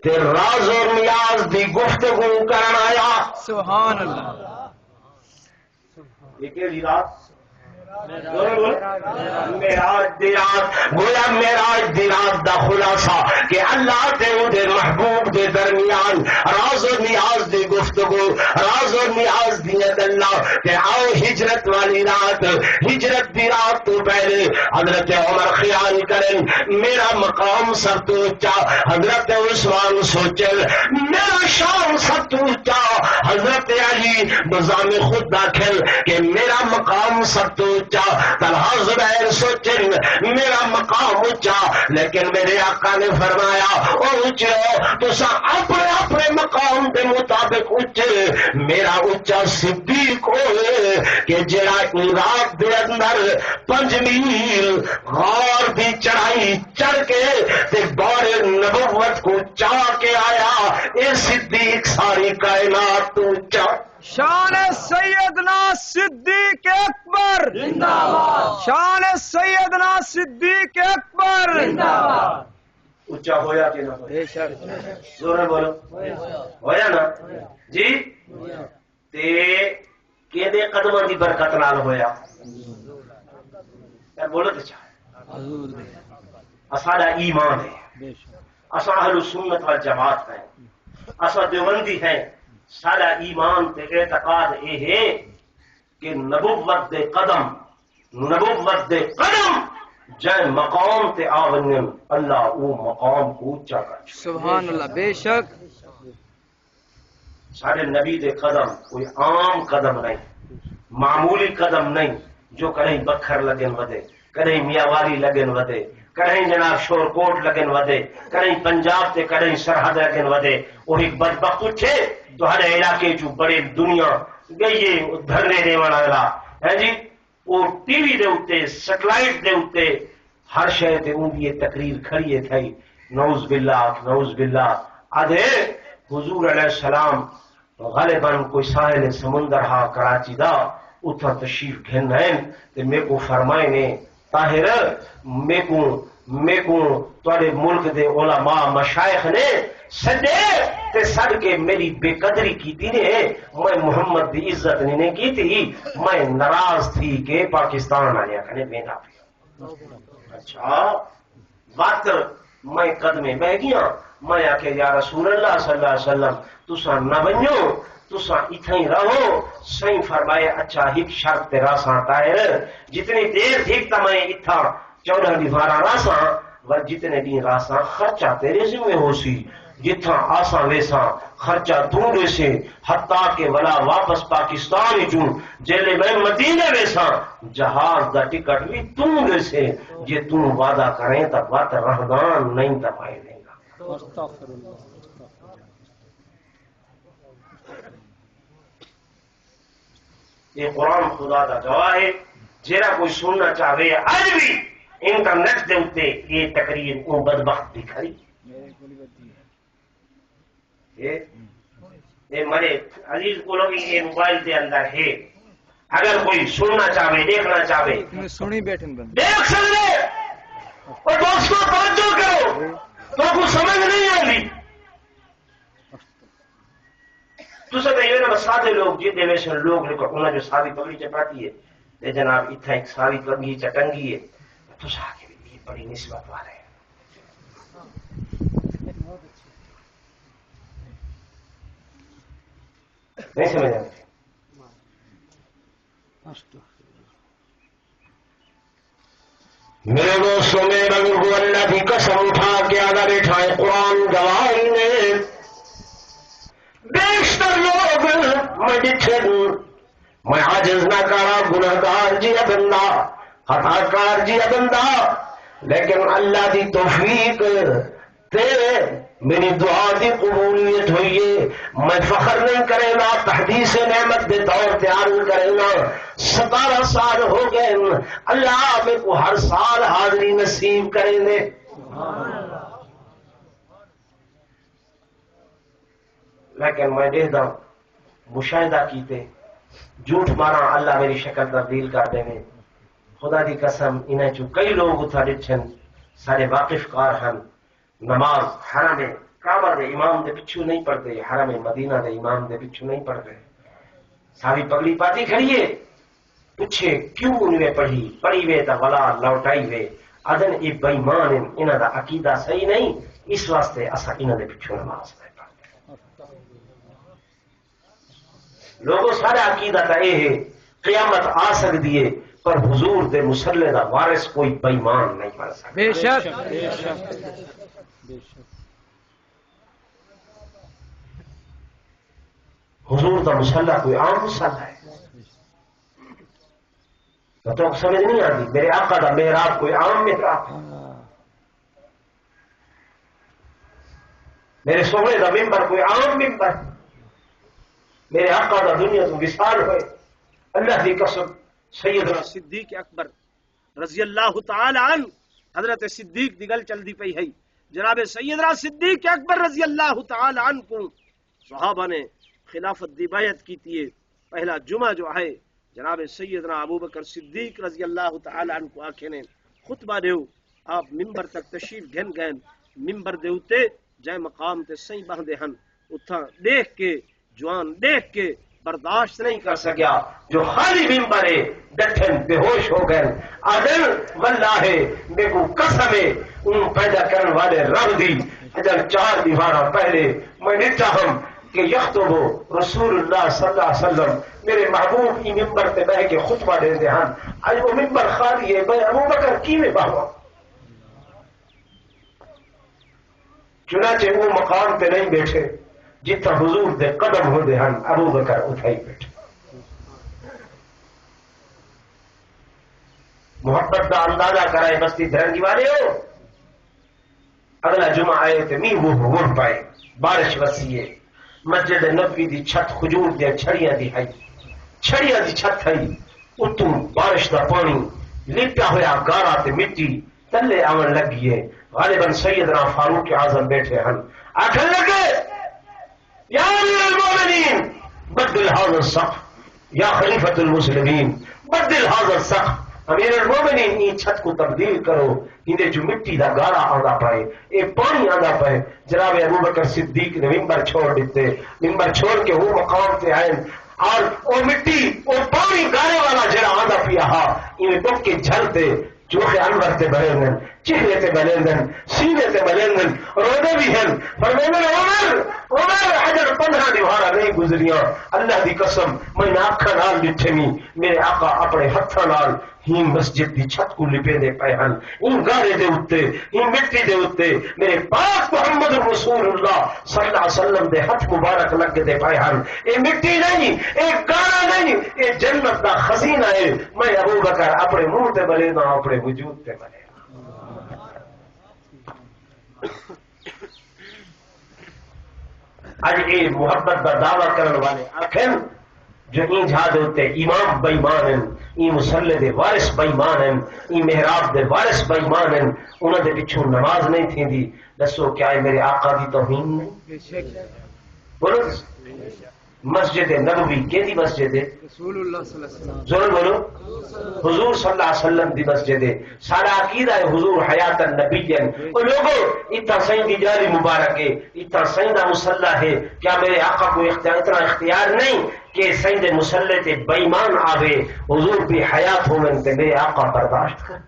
تے راز و نیاز دی گفتگو کرن آیا. سبحان اللہ. یہ کیڑی رات؟ معراج دی رات. گویا معراج دی رات دا خلاصہ کہ اللہ تے دے محبوب دے درمیان راز و نیاز دی گفتگو، راز و نیاز دی گلاں کہ آؤ ہجرت والی رات، ہجرت دی رات تو پہلے حضرت عمر خیال کریں میرا مقام سب تو اونچا، حضرت عثمان سوچے میرا شان سب تو اونچا، حضرت علی بزام خود داخل کہ میرا مقام سب تو اونچا، طلحہ زبیر سوچیں میرا مقام اونچا، لیکن میرے آقا نے فرمایا او اونچے ہو تو اپنے اپنے مقام کے مطابق اونچے. میرا اونچا صدیق ہوئے کہ جڑا عراق دے اندر 5 میل غار دی چڑھائی چڑھ کے تے بار نبوت کو چاہ کے آیا، اے صدیق ساری کائنات تو اونچا. شان سیدنا صدیق اکبر زندہ باد. شان سیدنا صدیق اکبر زندہ باد. اونچا ہویا کہ نہ ہویا؟ بے شک. زور بولو. ہویا نا جی؟ تے کیدے قدماں دی برکت نال ہویا؟ بولو تے اساڈا ایمان ہے، اساں اہل سنت والجماعت ہیں، اساں دیوبندی ہیں. سارا ایمان تے اعتقاد یہ ہے کہ نبوت دے قدم جائے مقام تے آونن اللہ او مقام کو اونچا کر. سبحان اللہ. بے شک. سارے نبی دے قدم کوئی عام قدم نہیں، معمولی قدم نہیں جو کہیں بکھر لگن ودے، کہیں میاں والی لگن ودے، کہیں جناب شور کوٹ لگن ودے، کہیں پنجاب تے کہیں سرحد لگن ودے. وہ ایک بدبخت اٹھے تو ہر علاقے چ بڑے دنیا گئی دھرنے دے والا ہے جی، وہ ٹی وی دے اوتے، سیٹلائٹ دے اوتے، ہر شے تے ان دی تقریر کھڑی ہے تھئی. نعوذ باللہ نعوذ باللہ. آدھے حضور علیہ السلام غالباً کوئی ساحل سمندر ہا کراچی دا اتھا تشریف گھن ہیں تے میں کو فرمائے نے طاہر میں کو تھوڑے ملک دے علماء مشائخ نے سجے تے سڑ کے میری بے قدری کی تھی نے میں محمد دی عزت نہیں کی تھی میں ناراض تھی کہ پاکستان والے کھنے بینا پیا اچھا بات میں قدمے بہ گیا میں آکے یا رسول اللہ صلی اللہ علیہ وسلم تسا نہ بنو تسا اتھا ہی رہو صحیح فرمائے اچھا ایک شرط تے راساں طاہر جتنی دیر تھی تا میں اتھا 14 دیوارا راساں و جتنے دن راساں خرچہ تیرے ذمہ ہو سی جتھا آساں ویساں خرچہ توں ویسے حتیٰ کہ ولا واپس پاکستان چوں جیلے میں مدینے ویساں جہاز دا ٹکٹ بھی توں ویسے جے توں وعدہ کریں تا بات رہدان نہیں تمائے دیں گا استغفر اللہ یہ قرآن خدا دا گواہ ہے جیرا کوئی سننا چاہے آج بھی انٹرنیٹ دے اتے یہ تقریر کو بدبخت دکھائی یہ میرے عزیز کو لوگ یہ موبائل دے اندر ہے اگر کوئی سننا چاہے دیکھنا چاہے سنی بیٹھن بند دیکھ سکتے اور دوستوں توجہ کرو تو کو سمجھ نہیں آئی تو سب یہ نا سادے لوگ جتنے ویسے لوگ انہیں جو سادی پگڑی چپاتی ہے لے جناب اتنا ایک سادی پگڑی چٹنگی ہے تو ساکے بھی بڑی نسبت والے ہیں نہیں سمجھ آتے میرے دوستوں میں بزرگوں اللہ کی قسم اٹھا کے اگر اٹھائے قرآن گواہی نے بیشتر لوگ میں جتھے میں عاجز نہ کرا گناہگار جی بندہ خطا کار جی بندہ لیکن اللہ دی توفیق تے میری دعا دی قبولیت ہوئی ہے میں فخر نہیں کرے گا تحدیث نعمت دے طور تیار کرے گا 17 سال ہو گئے اللہ میں کو ہر سال حاضری نصیب کریں دے لیکن میں دیکھتا مشاہدہ کیتے جھوٹ مارا اللہ میری شکل تبدیل کر دے خدا دی قسم انہیں چو کئی لوگ اتھا ڈچھن سارے واقف کار ہیں نماز حرم کعبہ دے امام دے پچھو نہیں پڑھتے حرم مدینہ دے امام دے پچھو نہیں پڑھتے ساری پگڑی پاتی کھڑیے پوچھے کیوں انہیں پڑھی وے تا ولا لوٹائی وے ادن ای بےمان انہاں دا عقیدہ صحیح نہیں اس واسطے اسا انہاں دے پچھو نماز نہیں پڑھتے لوگوں سارا عقیدہ تا اے ہے قیامت آ سکتی ہے پر حضور دے مسلح دا وارث کوئی بےمان نہیں بن سکتا بے شک حضور دا مسلح کوئی عام مسلح ہے تو سمجھ نہیں آتی میرے آقا دا محراب کوئی عام محراب ہے میرے سونے دا ممبر کوئی عام ممبر میرے آقا دا دنیا تو وصال ہوئے اللہ دی قسم سیدنا صدیق اکبر رضی اللہ تعالی عنہ حضرت صدیق دی گل چل دی پئی ہے جناب سیدنا صدیق اکبر رضی اللہ تعالی عنہ کو صحابہ نے خلافت دی بیعت کی تھی پہلا جمعہ جو ہے جناب سیدنا ابو بکر صدیق رضی اللہ تعالی عنہ کو آکھے نے خطبہ دیو آپ ممبر تک تشریف گھن گئے ممبر دے اتے جائے مقام تے صحیح بہندے ہن اتھا دیکھ کے جوان دیکھ کے برداشت نہیں کر سکیا جو خالی ممبر ہے ڈٹھن بے ہوش ہو گئے آدل واللہ میں کو قسم ہے ان پیدا کرنے والے رب دی اجل 4 دیوارہ پہلے میں نہیں چاہم کہ یخطب رسول اللہ صلی اللہ علیہ وسلم میرے محبوب ای ممبر تے بہ کے خطبہ دے دے ہن اج وہ ممبر خالی ہے بھائی ابو بکر کی میں بہوا چنانچہ وہ مقام پہ نہیں بیٹھے جتنا حضور دے قدم ہو دے ہن ابو بکر اٹھائی بیٹھے محبت دا اندازہ کرائے بستی دھرنگی والے ہو اگلا جمعہ آئے تے می وہ پائے بارش وسیع مسجد نبوی دی چھت خجور دے چھڑیاں دی ہے چھڑیاں دی چھت ہے اتوں بارش دا پانی لپٹا ہوا گارا تے مٹی تلے آون لگی ہے غالباً سیدنا فاروق اعظم بیٹھے ہن آخر لگے یا امیر المومنین بدل هذا السقف یا خلیفۃ المسلمین بدل هذا السقف امیر المومنین این چھت کو تبدیل کرو اندے جو مٹی دا گارا آندا پائے اے پانی آندا پائے جناب ابو بکر صدیق نے ممبر چھوڑ دیتے ممبر چھوڑ کے وہ مقام تے آئے اور وہ مٹی وہ پانی گارے والا جڑا آندا پیا ہا ان ٹوک کے جھلتے چوخ انور تے بلندن چہرے تے بلندن سینے تے بلندن روڈے بھی ہیں فرمایا عمر حجر 15 دیوارا نہیں گزریاں اللہ دی قسم میں آنکھاں نال ڈٹھمی میرے آقا اپنے ہتھاں نال ہی مسجد دی چھت کو لپے دے پے ہن ان گارے دے اوتے ان مٹی دے اوتے میرے پاک محمد رسول اللہ صلی اللہ علیہ وسلم دے ہاتھ مبارک لگ دے پے ہن اے مٹی نہیں اے گارا نہیں اے جنت دا خزینہ ہے میں ابو بکر اپنے منہ تے بلے نہ اپنے وجود تے بلے اج اے محبت دا دعویٰ کرن والے آکھن جو این جہاد ہوتے امام بےمان ہیں این مسلح دے وارث بےمان ہیں این محراب دے وارث بےمان ہیں انہوں دے پیچھوں نماز نہیں تھی دی دسو کیا ہے میرے آقا دی توہین نہیں بولو مسجد نبوی کی دی مسجد ہے رسول اللہ صلی اللہ علیہ وسلم ضرور بولو حضور صلی اللہ علیہ وسلم دی مسجد ہے سارا عقیدہ ہے حضور حیات النبی اور لوگوں اتنا سین دی جاری مبارک ہے اتنا سین دا مسلح ہے کیا میرے آقا کو اتنا اختیار نہیں کہ سین دے مسلح تے بےمان آوے حضور بھی حیات ہومن تے میرے آقا برداشت کر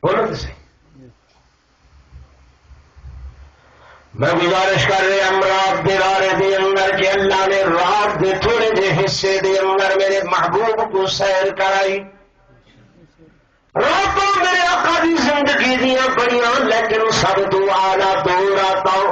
بولو تو صحیح میں گزارش کر رہے ہم رات دے رارے دے اندر کہ اللہ نے رات دے تھوڑے دے حصے دے اندر میرے محبوب کو سیر کرائی راتوں میرے آقا دی زندگی دیاں بڑیاں لیکن سب تو اعلیٰ دو راتاں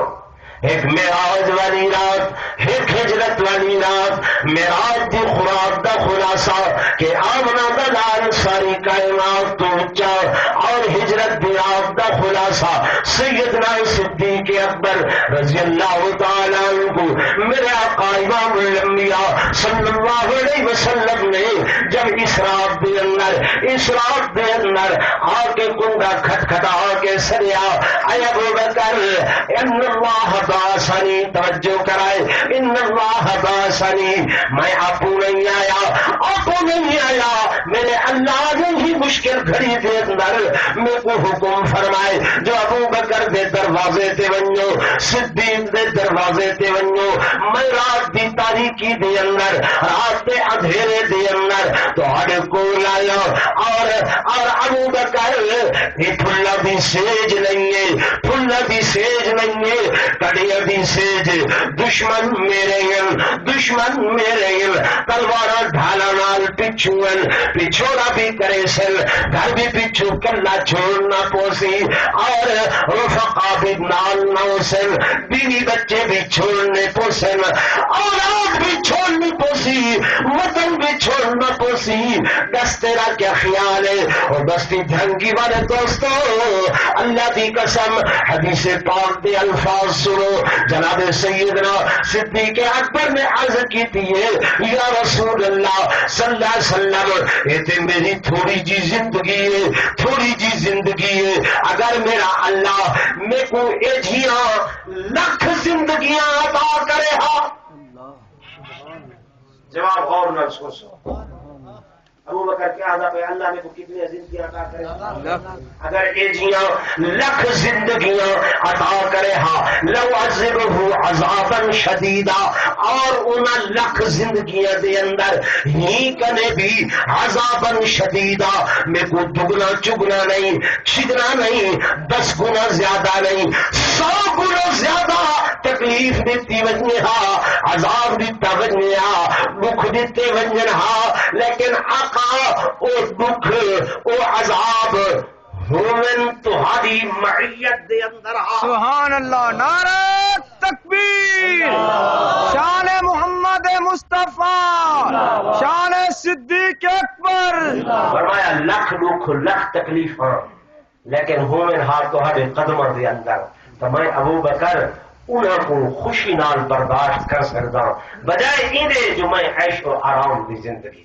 ایک معراج والی رات ایک ہجرت والی رات معراج دی خوراک دا خلاصہ کہ آمنہ دا لال ساری کائنات تو اچا اور ہجرت دی رات دا خلاصہ سیدنا صدیق اکبر رضی اللہ تعالیٰ عنہ میرے آقا امام الانبیاء صلی اللہ علیہ وسلم نے جب اس رات دے اندر آ کے کنڈا کھٹکھٹا کے سریا اے ابو بکر ان اللہ باسنی توجہ کرائے ان اللہ باسنی میں آپ نہیں آیا میرے اللہ نے ہی مشکل گھڑی دے اندر میں کو حکم فرمائے جو ابو بکر دے دروازے تے ونجو صدیق دے دروازے تے ونجو میں رات دی تاریکی دے اندر رات دے اندھیرے دے اندر تو ہڑے کو لایا اور ابو بکر یہ پھلا بھی سیج نہیں ہے پھلا بھی سیج نہیں ہے کڑیا بھی سیج دشمن میرے تلوار ڈھالا نال پچھوڑا بھی کرے سن گھر بھی پچھو کلا چھوڑنا پوسی اور رفقا بھی نال نو سن بیوی بچے بھی چھوڑنے پوسن اولاد بھی چھوڑنی پوسی وطن بھی چھوڑنا پوسی دس تیرا کیا خیال ہے اور دستی دھنگی والے دوستو اللہ دی قسم حدیث پاک دے الفاظ سنو جناب سیدنا صدیق اکبر نے عرض کی تھی یا رسول اللہ صلی اللہ علیہ وسلم یہ تے میری تھوڑی جی زندگی ہے اگر میرا اللہ میں کو ایجیاں لکھ زندگیاں عطا کرے ہا جواب غور نہ سوچو ابو بکر کیا عذاب ہے اللہ نے کو کتنی زندگیاں عطا کرے اگر ایجیاں لکھ زندگیاں عطا کرے ہا لو عذبہ عذابا شدیدا اور انہاں لکھ زندگیاں دے اندر ہی کنے بھی عذابا شدیدا میں کو دگنا چگنا نہیں چھگنا نہیں 10 گنا زیادہ نہیں 100 گنا زیادہ تکلیف دیتی وجنہا عذاب دیتا وجنہا دکھ دیتے وجنہا لیکن او دکھ او عذاب ہومن تہاری معیت دے اندر سبحان اللہ نعرہ تکبیر شان محمد مصطفیٰ شان صدیق اکبر فرمایا لکھ دکھ لکھ تکلیف لیکن ہومن ہار تہارے قدموں دے اندر تو میں ابو بکر انہوں کو خوشی نال برداشت کر سکتا بجائے ایندے جو میں عیش و آرام دی زندگی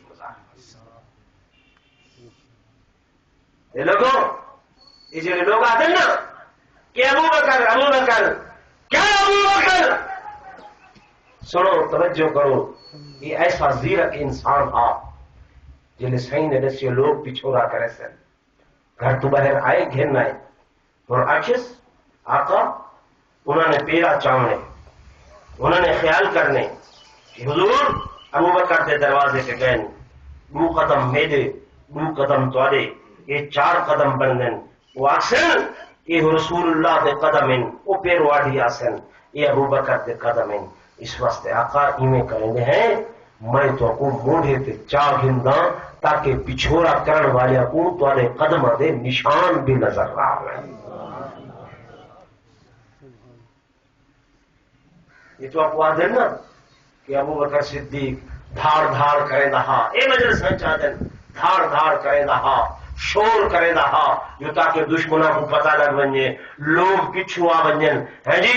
لوگوں یہ جو لوگ آتے ہیں نا کہ ابو بکر کیا ابو بکر؟ سنو توجہ کرو، یہ ایسا زیرک انسان آ جن سائیں نے دسے لوگ پچھوڑا کرے سن گھر تو باہر آئے گھرنا ہے اور اچھس آقا انہوں نے پیرا چاہنے، انہوں نے خیال کرنے کہ حضور ابو بکر کے دروازے پہ گئے، 2 قدم میرے 2 قدم تواڈے، یہ 4 قدم بندن، وہ آسن یہ رسول اللہ کے قدم ہیں، وہ پیرواڑی آسن یہ ابو بکر کے قدم ہیں۔ اس واسطے آقا ایویں کریں ہیں میں تو کو موڑے تے چاہ گھندا تاکہ پچھوڑا کرن والے کو تواڈے قدماں دے نشان بھی نظر آوے۔ یہ تو آپ آدھے نا کہ ابو بکر صدیق دھاڑ دھاڑ کریں رہا، اے مجلس میں چاہتے دھاڑ دھاڑ کریں رہا، شور کریں رہا جو تاکہ دشمنوں کو پتہ لگ بنجے، لوگ پچھو آ بنجن ہے جی۔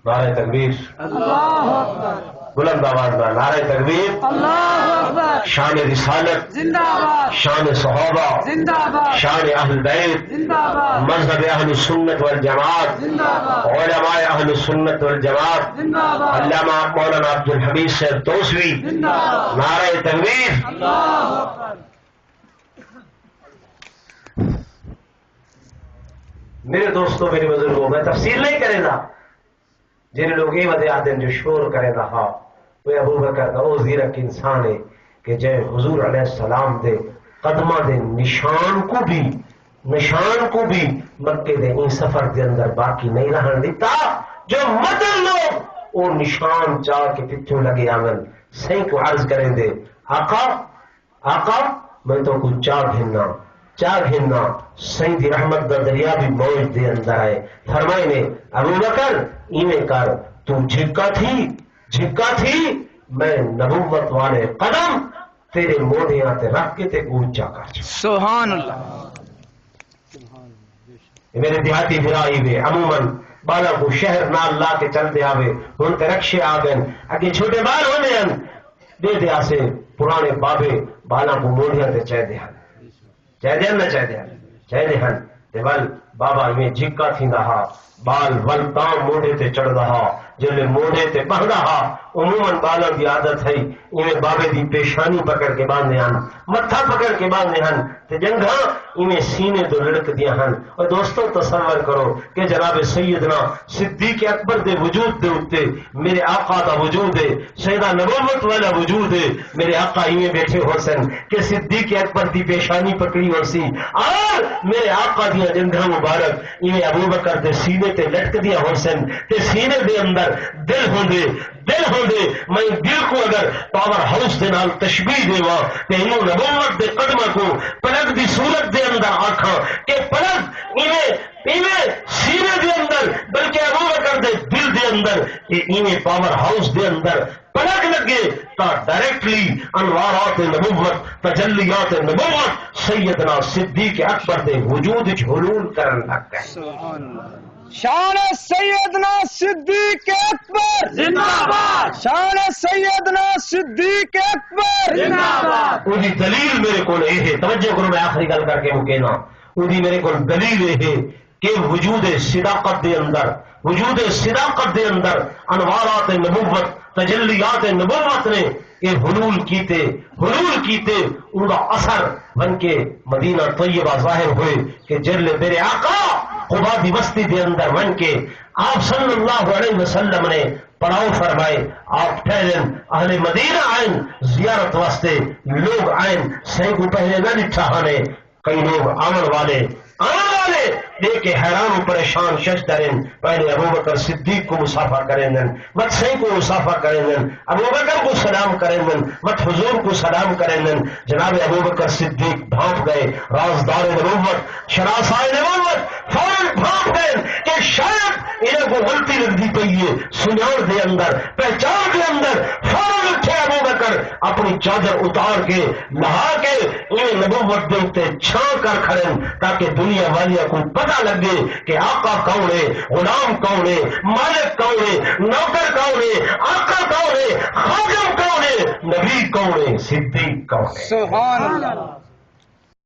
نعرہ تکبیر، اللہ اکبر، بلند آواز میں نعرہ تکبیر، اللہ اکبر، شان رسالت زندہ باد، شان صحابہ زندہ باد، شان اہل بیت، زندہ باد، مذہب اہل سنت والجماعت، زندہ باد، علماء اہل سنت والجماعت، زندہ باد، علامہ مولانا عبد الحمید صاحب توسوی، زندہ باد، نعرہ تکبیر۔ اللہ اکبر۔ میرے دوستوں میرے بزرگوں میں تفصیل نہیں کرے گا، جن لوگ یہ وجہ آتے ہیں جو شور کرے رہا وہ ابو بکر کا وہ زیرک انسان ہے کہ جے حضور علیہ السلام دے قدمہ دے نشان کو بھی مکے دے ان سفر دے اندر باقی نہیں رہن دیتا، جو مدن لوگ وہ نشان چاہ کے پچھو لگے آمن سہیں کو عرض کریں دے آقا میں تو کچھ چاہ گھننا سہیں دی رحمت دا دریا بھی موج دے اندر آئے، فرمائے نے ابو بکر ایویں کر تو جھکا تھی میں نبوت والے قدم تیرے موڑیاں تے رکھ کے تے اونچا کر چھوڑ۔ سبحان اللہ۔ میرے دیہاتی بھرائی وے عموماً بالا کو شہر نال لا کے چل دے آوے ان تے رکشے آ گئے اگے چھوٹے بال ہونے ہیں دے دیا سے پرانے بابے بالا کو موڑیاں تے چاہ دے ہن تے ول بابا میں جھکا تھی رہا بال ول تام موڑے تے چڑھ رہا جلے موڑے تے بہ رہا عموماً بالاں دی عادت ہے ایویں بابے دی پیشانی پکڑ کے باندھے ہن متھا پکڑ کے باندھے ہن تے جنگھاں ایویں سینے تو لڑک دیا ہن۔ اور دوستوں تصور کرو کہ جناب سیدنا صدیق اکبر دے وجود دے اتے میرے آقا دا وجود ہے، سیدہ نبوت والا وجود ہے، میرے آقا ایویں بیٹھے ہو سن کہ صدیق اکبر دی پیشانی پکڑی ہو سی اور میرے آقا دیا جنگھاں مبارک ایویں ابو بکر دے سینے تے لٹک دیا ہو سن تے سینے دے اندر دل ہوندے میں دل کو اگر پاور ہاؤس دے نال تشبیہ دیواں تے انہوں نبوت دے قدمہ کو پلک دی صورت دے اندر آکھاں کہ پلک ایویں سینے دے اندر بلکہ ابو بکر دے دل دے اندر ایویں پاور ہاؤس دے اندر پلک لگے تا ڈائریکٹلی انوارات نبوت تجلیات نبوت سیدنا صدیق اکبر دے وجود وچ حلول کرن لگ گئے۔ سبحان اللہ۔ شان سیدنا صدیق اکبر زندہ باد، شان سیدنا صدیق اکبر زندہ باد۔ وہی دلیل میرے کو یہ ہے، توجہ کرو میں آخری گل کر کے مکینا، وہی میرے کو دلیل یہ ہے کہ وجود صداقت دے اندر انوارات نبوت تجلیات نبوت نے یہ حلول کیتے ان کا اثر بن کے مدینہ طیبہ ظاہر ہوئے کہ جل میرے آقا قبا دی بستی دے اندر بن کے آپ صلی اللہ علیہ وسلم نے پڑاؤ فرمائے، آپ ٹھہرن اہل مدینہ آئیں زیارت واسطے لوگ آئیں صحیح کو پہلے نہ ڈٹھا ہنے کئی لوگ آمن والے دیکھ کے حیران و پریشان ششدرن پہلے ابو بکر صدیق کو مسافہ کریں مت صحیح کو مسافہ کریں ابو بکر کو سلام کریں مت حضور کو سلام کریں جناب ابو بکر صدیق بھانپ گئے رازدار نبوت شناسائے نبوت فوراً بھانپ گئے کہ شاید انہیں کو غلطی لگتی پئی ہے سنیان دے اندر پہچان کے اندر فوراً اٹھے ابو بکر اپنی چادر اتار کے نہا کے انہیں نبوت دے اتے چھان کر کھڑے تاکہ دنیا والیہ کو پتہ لگے کہ آقا کون ہے، غلام کون ہے، مالک کون ہے، نوکر کون ہے، آقا کون ہے، خادم کون ہے، نبی کون ہے، صدیق کون ہے۔ سبحان اللہ۔